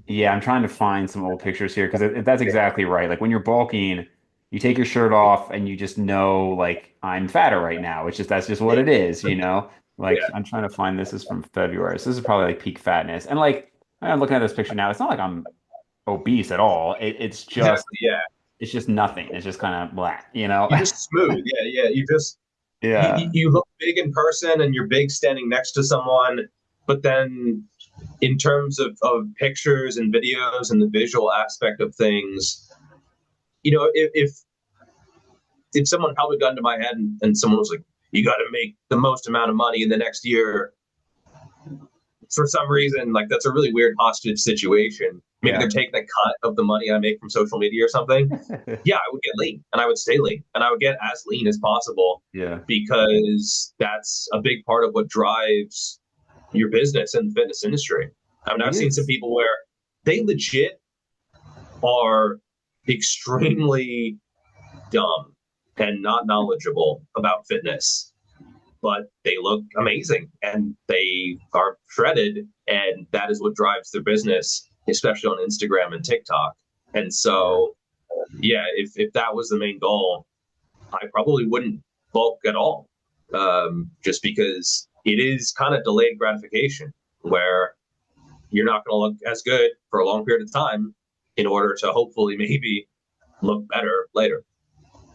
Yeah, I'm trying to find some old pictures here because that's exactly right. Like when you're bulking, you take your shirt off and you just know, like, I'm fatter right now. It's just that's just what it is, you know? Like Yeah, I'm trying to find this is from February. So this is probably like peak fatness. And like I'm looking at this picture now, it's not like I'm obese at all. exactly. Yeah, It's just nothing. It's just kind of black, you know? you're just smooth. Yeah, yeah. Yeah. You look big in person, and you're big standing next to someone, but then in terms of pictures and videos and the visual aspect of things, if someone held a gun to my head and someone was like, you got to make the most amount of money in the next year, for some reason, like that's a really weird hostage situation. Maybe Yeah. they're taking a cut of the money I make from social media or something. Yeah, I would get lean and I would stay lean and I would get as lean as possible Yeah. because that's a big part of what drives your business in the fitness industry. I mean, It I've seen some is. people where they legit are extremely dumb and not knowledgeable about fitness, but they look amazing and they are shredded, and that is what drives their business, especially on Instagram and TikTok. And Yeah. so, yeah, if that was the main goal, I probably wouldn't bulk at all, just because it is kind of delayed gratification where you're not going to look as good for a long period of time in order to hopefully maybe look better later.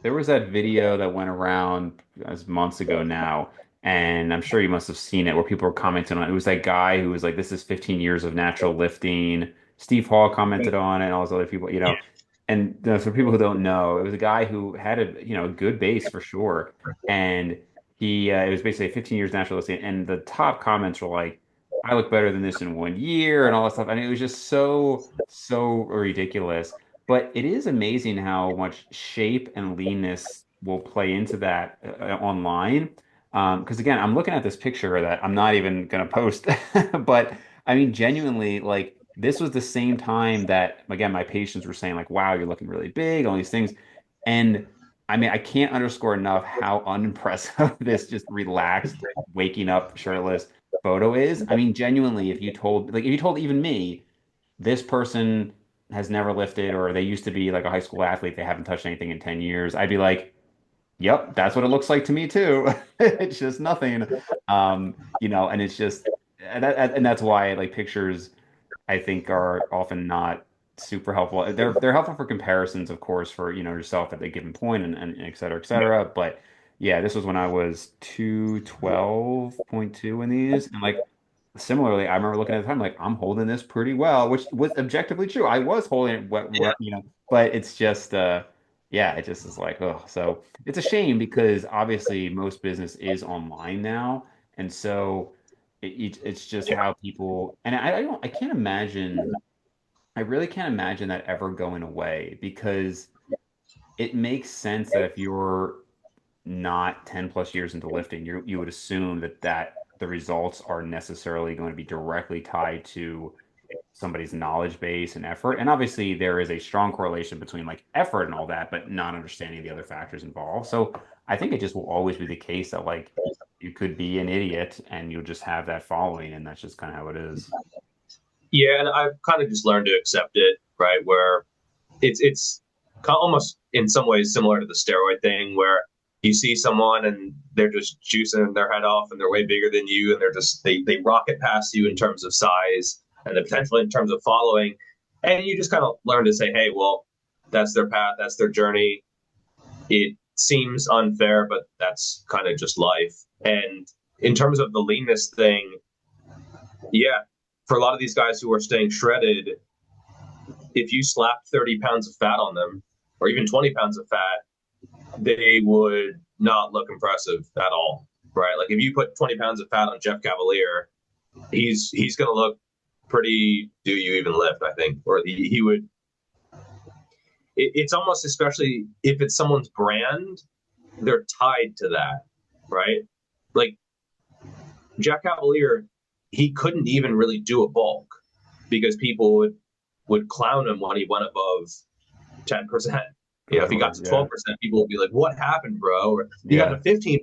There was that video that went around as months ago now, and I'm sure you must have seen it where people were commenting on it. It was that guy who was like, "This is 15 years of natural lifting." Steve Hall commented on it, and all those other people, Yeah. And for people who don't know, it was a guy who had a good base for sure, and it was basically 15 years natural lifting, and the top comments were like, "I look better than this in 1 year," and all that stuff, and it was just so ridiculous. But it is amazing how much shape and leanness will play into that online. Because again, I'm looking at this picture that I'm not even going to post, but I mean, genuinely, like this was the same time that, again, my patients were saying, like, wow, you're looking really big, all these things. And I mean, I can't underscore enough how unimpressive this just relaxed, waking up shirtless photo is. I mean, genuinely, if you told even me, this person has never lifted or they used to be like a high school athlete, they haven't touched anything in 10 years, I'd be like, yep, that's what it looks like to me too. It's just nothing. And it's just and that's why like pictures I think are often not super helpful. They're helpful for comparisons, of course, for yourself at a given point and et cetera, et Yeah. cetera. But yeah, this was when I was 212.2 in these. And like similarly, I remember looking at the time like I'm holding this pretty well, which was objectively true. I was holding it Yeah. but it's just yeah, it just is like, oh, so it's a shame because obviously most business is online now. And so it's just Yeah. how people, and I can't imagine, I really can't imagine that ever going away because it makes sense that if you're not 10 plus years into lifting, you would assume that the results are necessarily going to be directly tied to somebody's knowledge base and effort. And obviously there is a strong correlation between like effort and all that, but not understanding the other factors involved. So I think it just will always be the case that like you could be an idiot and you'll just have that following, and that's just kind of how it is. Yeah, and I've kind of just learned to accept it, right? Where it's almost in some ways similar to the steroid thing, where you see someone and they're just juicing their head off and they're way bigger than you, and they rocket past you in terms of size and the potential in terms of following, and you just kind of learn to say, hey, well, that's their path, that's their journey. It seems unfair, but that's kind of just life. And in terms of the leanness thing, yeah, for a lot of these guys who are staying shredded, if you slapped 30 pounds of fat on them, or even 20 pounds of fat, they would not look impressive at all, right? Like if you put 20 pounds of fat on Jeff Cavalier, he's going to look pretty. Do you even lift? I think, or he would. It's almost, especially if it's someone's brand, they're tied to that, right? Like Jeff Cavalier, he couldn't even really do a bulk because people would clown him when he went above 10%. For If he got sure. to Yeah. 12%, people would be like, what happened, bro? Or if he got to Yeah. 15%.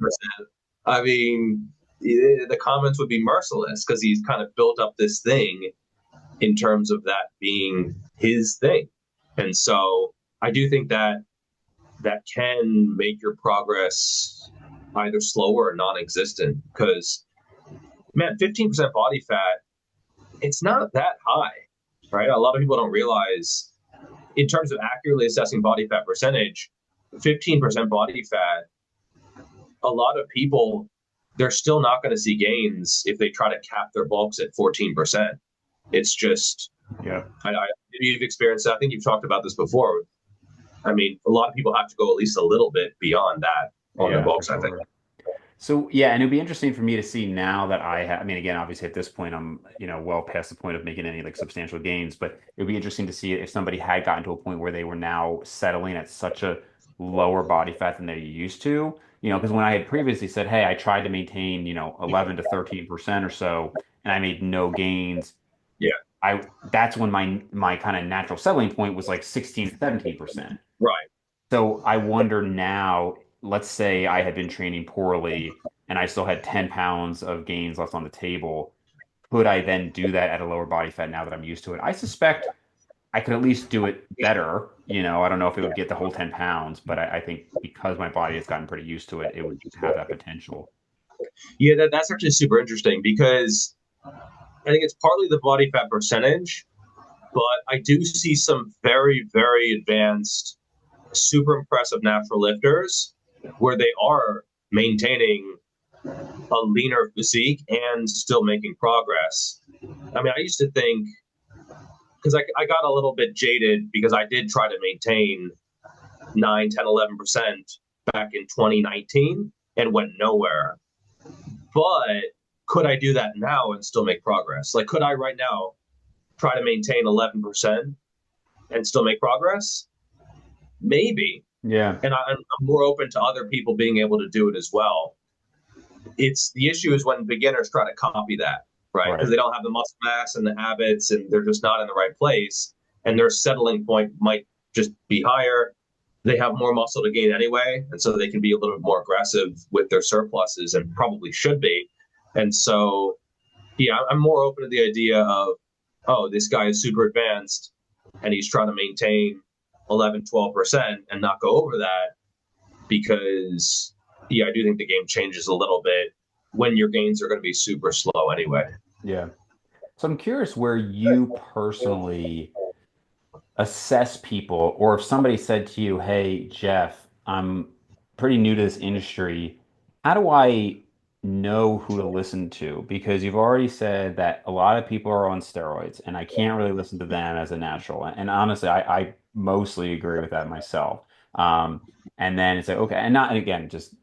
I mean, the comments would be merciless because he's kind of built up this thing in terms of that being his thing. And so I do think that that can make your progress either slower or non-existent because, man, 15% body fat, it's not that high, right? A lot of people don't realize in terms of accurately assessing body fat percentage, 15% body fat, a lot of people, they're still not going to see gains if they try to cap their bulks at 14%. It's just, Yeah. you've experienced that. I think you've talked about this before. I mean, a lot of people have to go at least a little bit beyond that on their Yeah, for bulks, I think. sure. So yeah, and it'd be interesting for me to see now that I have. I mean, again, obviously at this point, I'm well past the point of making any like substantial gains. But it'd be interesting to see if somebody had gotten to a point where they were now settling at such a lower body fat than they used to. Because when I had previously said, "Hey, I tried to maintain 11 to 13% or so, and I made no gains," Yeah, I that's when my kind of natural settling point was like 16 to 17%. right. So I wonder now, let's say I had been training poorly and I still had 10 pounds of gains left on the table. Could I then do that at a lower body fat now that I'm used to it? I suspect I could at least do it better. I don't know if it would get the whole 10 pounds, but I think because my body has gotten pretty used to it, it would have that potential. Yeah, that's actually super interesting because I think it's partly the body fat percentage, but I do see some very, very advanced, super impressive natural lifters where they are maintaining a leaner physique and still making progress. I mean, I used to think, because I got a little bit jaded because I did try to maintain 9, 10, 11% back in 2019 and went nowhere. But could I do that now and still make progress? Like, could I right now try to maintain 11% and still make progress? Maybe. Yeah. And I'm more open to other people being able to do it as well. It's the issue is when beginners try to copy that, right? Because Right. they don't have the muscle mass and the habits, and they're just not in the right place. And their settling point might just be higher. They have more muscle to gain anyway, and so they can be a little bit more aggressive with their surpluses, and probably should be. And so, yeah, I'm more open to the idea of, oh, this guy is super advanced, and he's trying to maintain 11, 12% and not go over that because yeah, I do think the game changes a little bit when your gains are going to be super slow anyway. Yeah. So I'm curious where you personally assess people, or if somebody said to you, "Hey, Jeff, I'm pretty new to this industry. How do I know who to listen to?" Because you've already said that a lot of people are on steroids, and I can't really listen to them as a natural. And honestly, I mostly agree with that myself. And then it's like, okay, and not, and again, just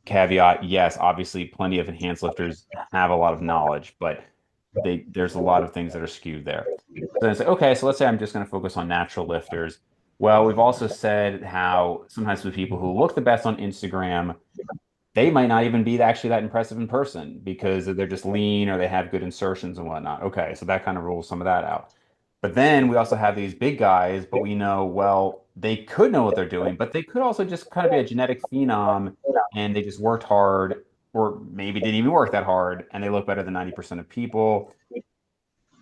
caveat, yes, obviously, plenty of enhanced lifters have a lot of knowledge, but there's a lot of things that are skewed there. So then it's like, okay, so let's say I'm just going to focus on natural lifters. Well, we've also said how sometimes with people who look the best on Instagram, they might not even be actually that impressive in person because they're just lean or they have good insertions and whatnot. Okay, so that kind of rules some of that out. But then we also have these big guys, but we know, well, they could know what they're doing, but they could also just kind of be a genetic phenom and they just worked hard or maybe didn't even work that hard and they look better than 90% of people.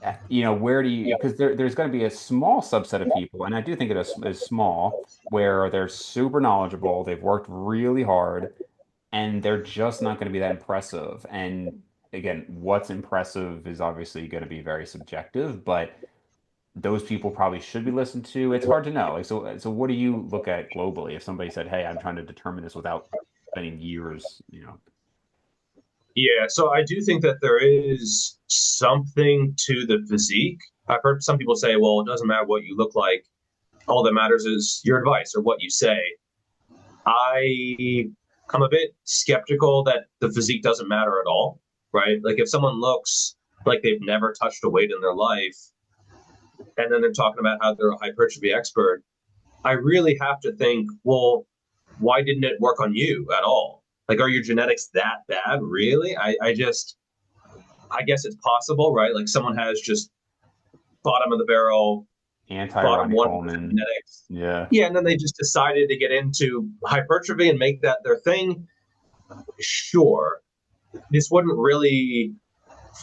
Where do you, because there's going to be a small subset of people, and I do think it is small, where they're super knowledgeable, they've worked really hard, and they're just not going to be that impressive. And again, what's impressive is obviously going to be very subjective, but those people probably should be listened to. It's hard to know. Like, so what do you look at globally if somebody said, "Hey, I'm trying to determine this without spending years?" Yeah, so I do think that there is something to the physique. I've heard some people say, well, it doesn't matter what you look like. All that matters is your advice or what you say. I am a bit skeptical that the physique doesn't matter at all, right? Like if someone looks like they've never touched a weight in their life, and then they're talking about how they're a hypertrophy expert, I really have to think, well, why didn't it work on you at all? Like, are your genetics that bad? Really? I guess it's possible, right? Like, someone has just bottom of the barrel, bottom Anti-Ronnie 1% Coleman. genetics. Yeah. Yeah, and then they just decided to get into hypertrophy and make that their thing. Sure, this wouldn't really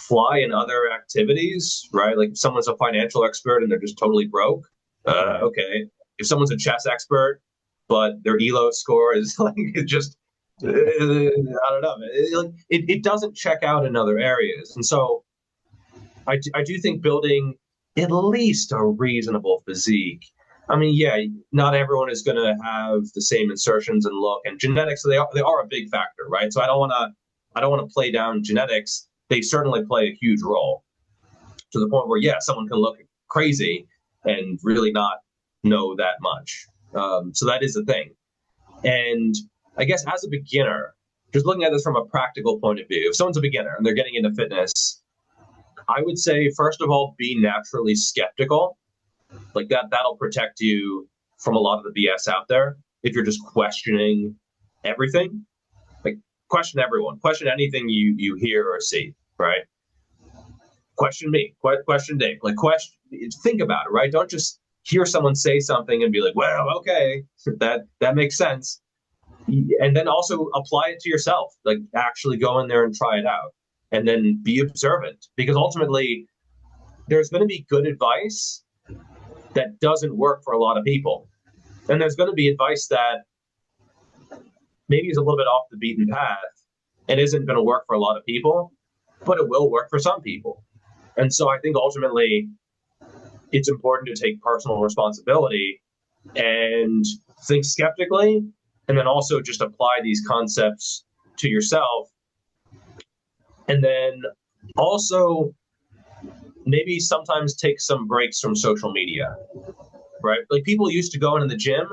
fly in other activities, right? Like, if someone's a financial expert and they're just totally broke, Right. okay. If someone's a chess expert, but their ELO score is like it just I don't know. It doesn't check out in other areas, and so I do think building at least a reasonable physique. I mean, yeah, not everyone is going to have the same insertions and look, and genetics they are a big factor, right? So I don't want to play down genetics. They certainly play a huge role to the point where yeah, someone can look crazy and really not know that much. So that is the thing. And I guess as a beginner, just looking at this from a practical point of view, if someone's a beginner and they're getting into fitness, I would say, first of all, be naturally skeptical. Like that'll protect you from a lot of the BS out there. If you're just questioning everything, like question everyone, question anything you hear or see, right? Question me, question Dave, like think about it, right? Don't just hear someone say something and be like, well, okay, that makes sense. And then also apply it to yourself, like actually go in there and try it out, and then be observant, because ultimately there's going to be good advice that doesn't work for a lot of people. And there's going to be advice that maybe is a little bit off the beaten path and isn't going to work for a lot of people, but it will work for some people. And so I think ultimately it's important to take personal responsibility and think skeptically, and then also just apply these concepts to yourself. And then also maybe sometimes take some breaks from social media, right? Like people used to go into the gym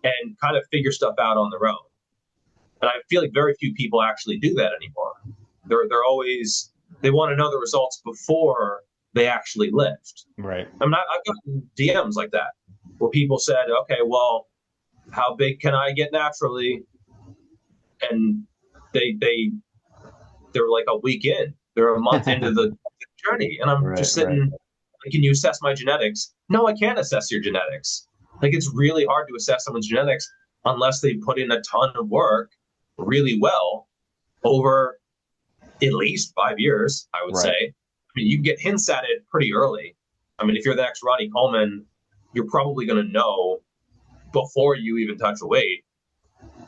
and kind of figure stuff out on their own. And I feel like very few people actually do that anymore. They're always, they want to know the results before they actually lift. Right. I mean, I've gotten DMs like that where people said, okay, well, how big can I get naturally? And they're like a week in, they're a month into the journey. And I'm just sitting, can you assess my genetics? No, I can't assess your genetics. Like, it's really hard to assess someone's genetics unless they put in a ton of work really well over at least 5 years, I would say. I mean, you get hints at it pretty early. I mean, if you're the next Ronnie Coleman, you're probably going to know before you even touch a weight.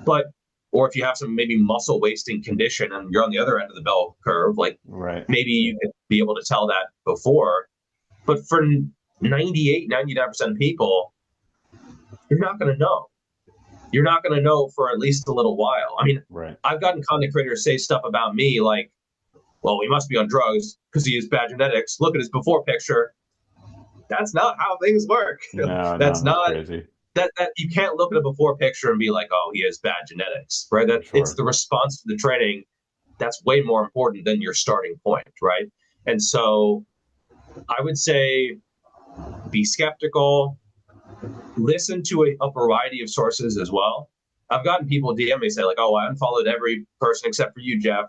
But, or if you have some maybe muscle wasting condition and you're on the other end of the bell curve, like maybe you could be able to tell that before. But for 98, 99% of people, you're not going to know. You're not going to know for at least a little while. I mean, I've gotten content creators say stuff about me like, well, he must be on drugs because he has bad genetics. Look at his before picture. That's not how things work. That's not crazy. That you can't look at a before picture and be like, oh, he has bad genetics, right? It's the response to the training that's way more important than your starting point, right? And so I would say be skeptical, listen to a variety of sources as well. I've gotten people DM me say like, oh, I unfollowed every person except for you, Jeff.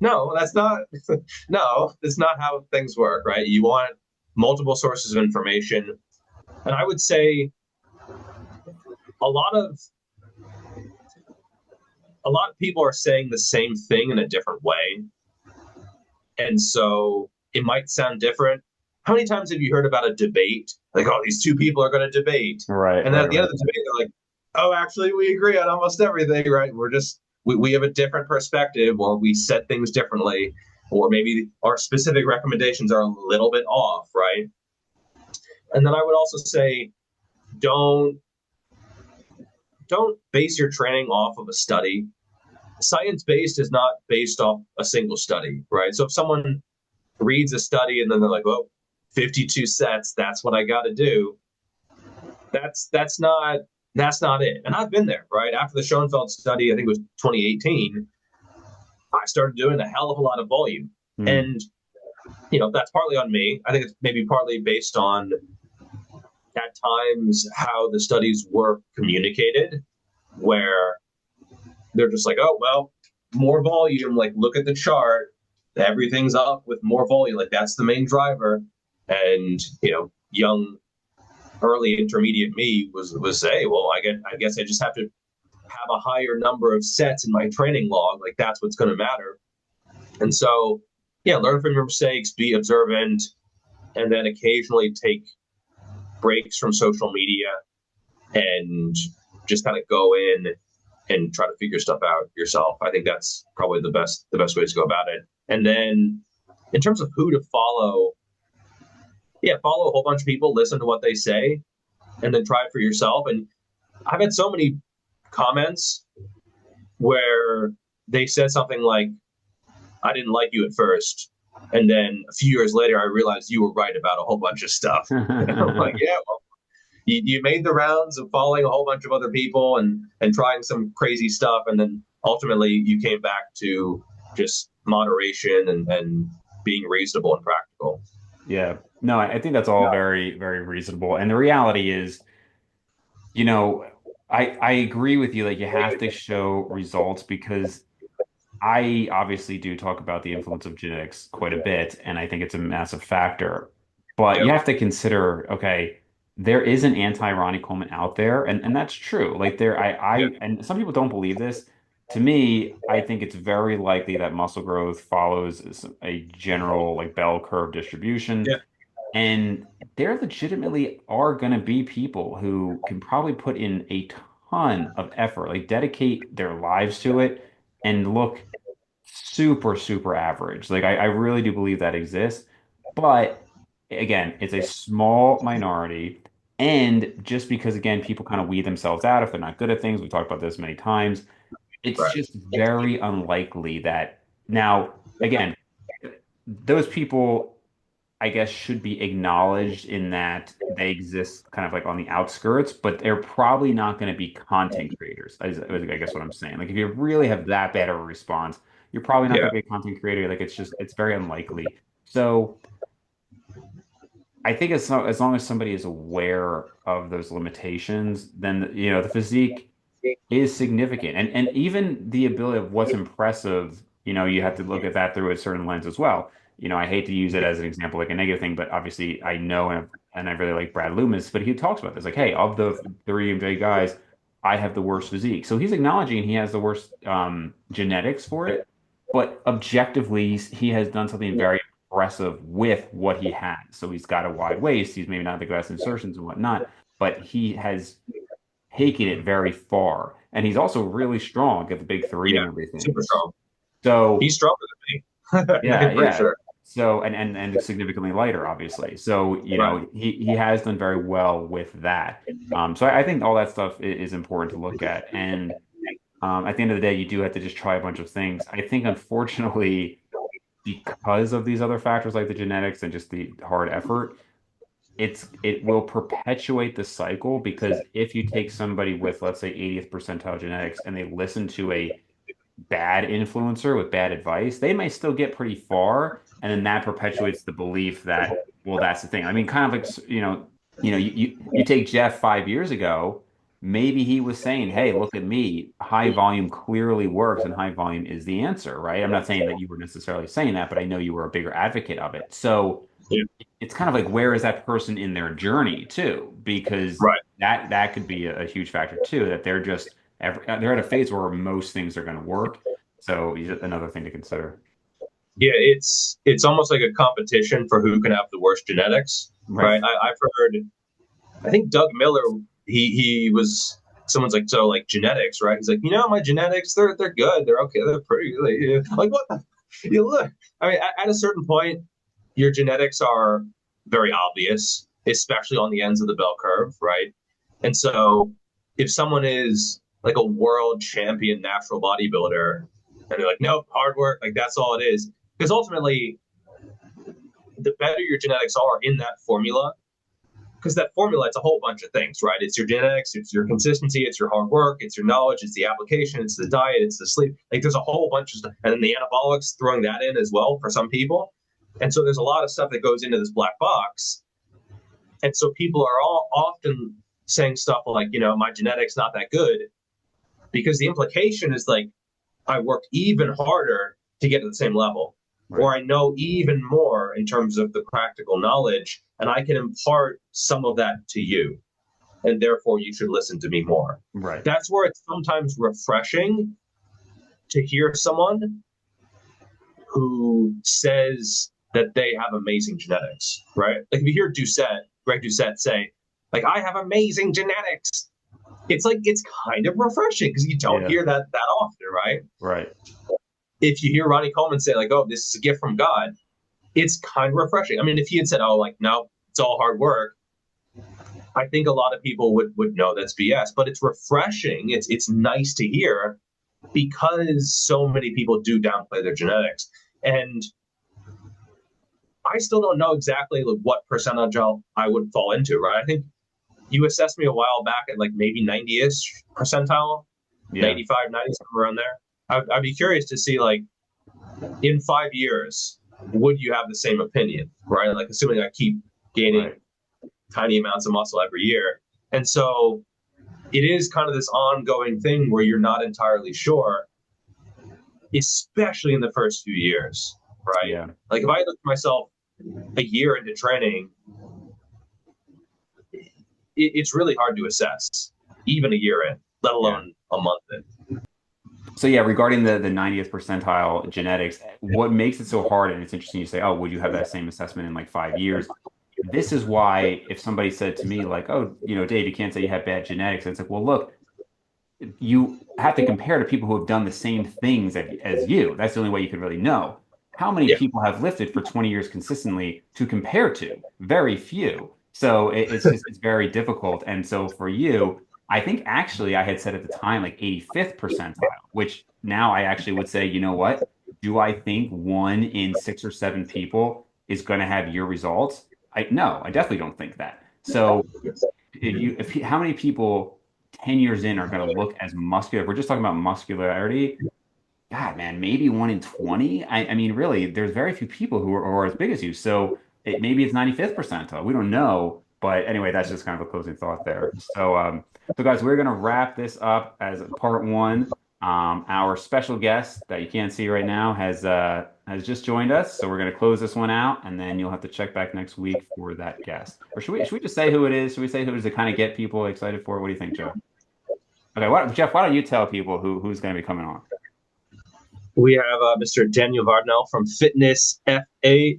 No, that's not how things work, right? You want multiple sources of information. And I would say a lot of people are saying the same thing in a different way. And so it might sound different. How many times have you heard about a debate? Like, oh, these two people are going to debate. Right. And then at the end of the debate, they're like, oh, actually, we agree on almost everything, right? We have a different perspective, or we said things differently, or maybe our specific recommendations are a little bit off, right? And then I would also say, don't base your training off of a study. Science-based is not based off a single study, right? So if someone reads a study and then they're like, well, 52 sets, that's what I got to do. That's not it. And I've been there, right? After the Schofield study, I think it was 2018, I started doing a hell of a lot of volume. And, that's partly on me. I think it's maybe partly based on, at times, how the studies were communicated, where they're just like, oh, well, more volume, like, look at the chart. Everything's up with more volume. Like, that's the main driver. And, young, early intermediate me was say, well, I guess I just have to have a higher number of sets in my training log. Like, that's what's going to matter. And so, learn from your mistakes, be observant, and then occasionally take breaks from social media and just kind of go in and try to figure stuff out yourself. I think that's probably the best way to go about it. And then in terms of who to follow, follow a whole bunch of people, listen to what they say, and then try it for yourself. And I've had so many comments where they said something like, I didn't like you at first, and then a few years later, I realized you were right about a whole bunch of stuff. And I'm like, yeah, well, you made the rounds of following a whole bunch of other people and trying some crazy stuff, and then ultimately you came back to just moderation and being reasonable and practical. Yeah. No, I think that's all very, very reasonable. And the reality is, you know, I agree with you. Like you have to show results because I obviously do talk about the influence of genetics quite a bit, and I think it's a massive factor. But you Yep. have to consider, okay, there is an anti-Ronnie Coleman out there, and that's true. Like there, Yeah. and some people don't believe this. To me, I think it's very likely that muscle growth follows a general like bell curve distribution. Yeah. And there legitimately are going to be people who can probably put in a ton of effort, like dedicate their lives to it and look super, super average. Like I really do believe that exists. But again, it's a small minority. And just because, again, people kind of weed themselves out if they're not good at things, we talked about this many times, it's Right. just very unlikely that now, again, those people I guess, should be acknowledged in that they exist kind of like on the outskirts, but they're probably not going to be content creators, I guess what I'm saying. Like, if you really have that bad of a response, you're probably not Yeah. going to be a content creator. Like, it's very unlikely. So, I think as long as somebody is aware of those limitations, then, the physique is significant. And even the ability of what's impressive, you have to look at that through a certain lens as well. I hate to use it as an example, like a negative thing, but obviously I know and I really like Brad Loomis, but he talks about this, like, hey, of the three MJ guys, I have the worst physique. So he's acknowledging he has the worst genetics for it, but objectively, he has done something very impressive with what he has. So he's got a wide waist. He's maybe not the best insertions and whatnot, but he has taking it very far. And he's also really strong at the big three Yeah. and everything. Super strong. So He's stronger than yeah, me. For yeah. sure. So and significantly lighter, obviously. So, Right. he has done very well with that. So I think all that stuff is important to look at. And at the end of the day, you do have to just try a bunch of things. I think unfortunately, because of these other factors like the genetics and just the hard effort, it will perpetuate the cycle because if you take somebody with, let's say, 80th percentile genetics and they listen to a bad influencer with bad advice, they may still get pretty far, and then that perpetuates the belief that, well, that's the thing. I mean, kind of like, you take Jeff 5 years ago, maybe he was saying, hey, look at me, high volume clearly works, and high volume is the answer, right? I'm not saying that you were necessarily saying that, but I know you were a bigger advocate of it. So Yeah. it's kind of like, where is that person in their journey too? Because Right. that could be a huge factor too, that they're at a phase where most things are going to work. So another thing to consider. Yeah. It's almost like a competition for who can have the worst genetics. Right. Right. I've heard. I think Doug Miller. He was. Someone's like, so like genetics, right? He's like, my genetics, they're good, they're okay, they're pretty good. Like what? You look. I mean, at a certain point, your genetics are very obvious, especially on the ends of the bell curve, right? And so if someone is like a world champion natural bodybuilder and they're like, nope, hard work, like that's all it is. Because ultimately, the better your genetics are in that formula, because that formula, it's a whole bunch of things, right? It's your genetics, it's your consistency, it's your hard work, it's your knowledge, it's the application, it's the diet, it's the sleep. Like there's a whole bunch of stuff. And then the anabolics, throwing that in as well for some people. And so there's a lot of stuff that goes into this black box. And so people are all often saying stuff like, my genetics not that good, because the implication is like, I worked even harder to get to the same level, Right. or I know even more in terms of the practical knowledge, and I can impart some of that to you, and therefore you should listen to me more. Right. That's where it's sometimes refreshing to hear someone who says that they have amazing genetics, right? Like if you hear Greg Doucette say, like, I have amazing genetics, it's like it's kind of refreshing because you don't Yeah. hear that often, right? Right. If you hear Ronnie Coleman say, like, oh, this is a gift from God, it's kind of refreshing. I mean, if he had said, oh, like, no, it's all hard work, I think a lot of people would know that's BS. But it's refreshing. It's nice to hear because so many people do downplay their genetics. And I still don't know exactly like what percentage I would fall into, right? I think you assessed me a while back at like maybe 90-ish percentile, Yeah. 85, 90, somewhere around there. I'd be curious to see, like, in 5 years, would you have the same opinion, right? Like, assuming I keep gaining Right. tiny amounts of muscle every year. And so it is kind of this ongoing thing where you're not entirely sure, especially in the first few years, right? Yeah. Like, if I look at myself a year into training, it's really hard to assess, even a year in, let Yeah. alone a month in. So yeah, regarding the 90th percentile genetics, what makes it so hard, and it's interesting you say, oh, would you have that same assessment in like 5 years? This is why if somebody said to me like, oh, Dave, you can't say you have bad genetics. It's like, well, look, you have to compare to people who have done the same things as you. That's the only way you could really know. How many Yeah. people have lifted for 20 years consistently to compare to? Very few. So it's very difficult. And so for you, I think actually I had said at the time like 85th percentile, which now I actually would say, you know what? Do I think 1 in 6 or 7 people is going to have your results? No, I definitely don't think that. So how many people 10 years in are going to look as muscular? If we're just talking about muscularity, God, man, maybe 1 in 20. I mean, really, there's very few people who are as big as you. So maybe it's 95th percentile. We don't know. But anyway, that's just kind of a closing thought there. So guys, we're going to wrap this up as part one. Our special guest that you can't see right now has just joined us. So we're going to close this one out, and then you'll have to check back next week for that guest. Or should we just say who it is? Should we say who it is to kind of get people excited for it? What do you think, Joe? Okay, Jeff, why don't you tell people who's going to be coming on? We have Mr. Daniel Vardnell from Fitness FAQ.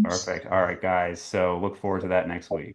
Perfect. All right, guys. So look forward to that next week.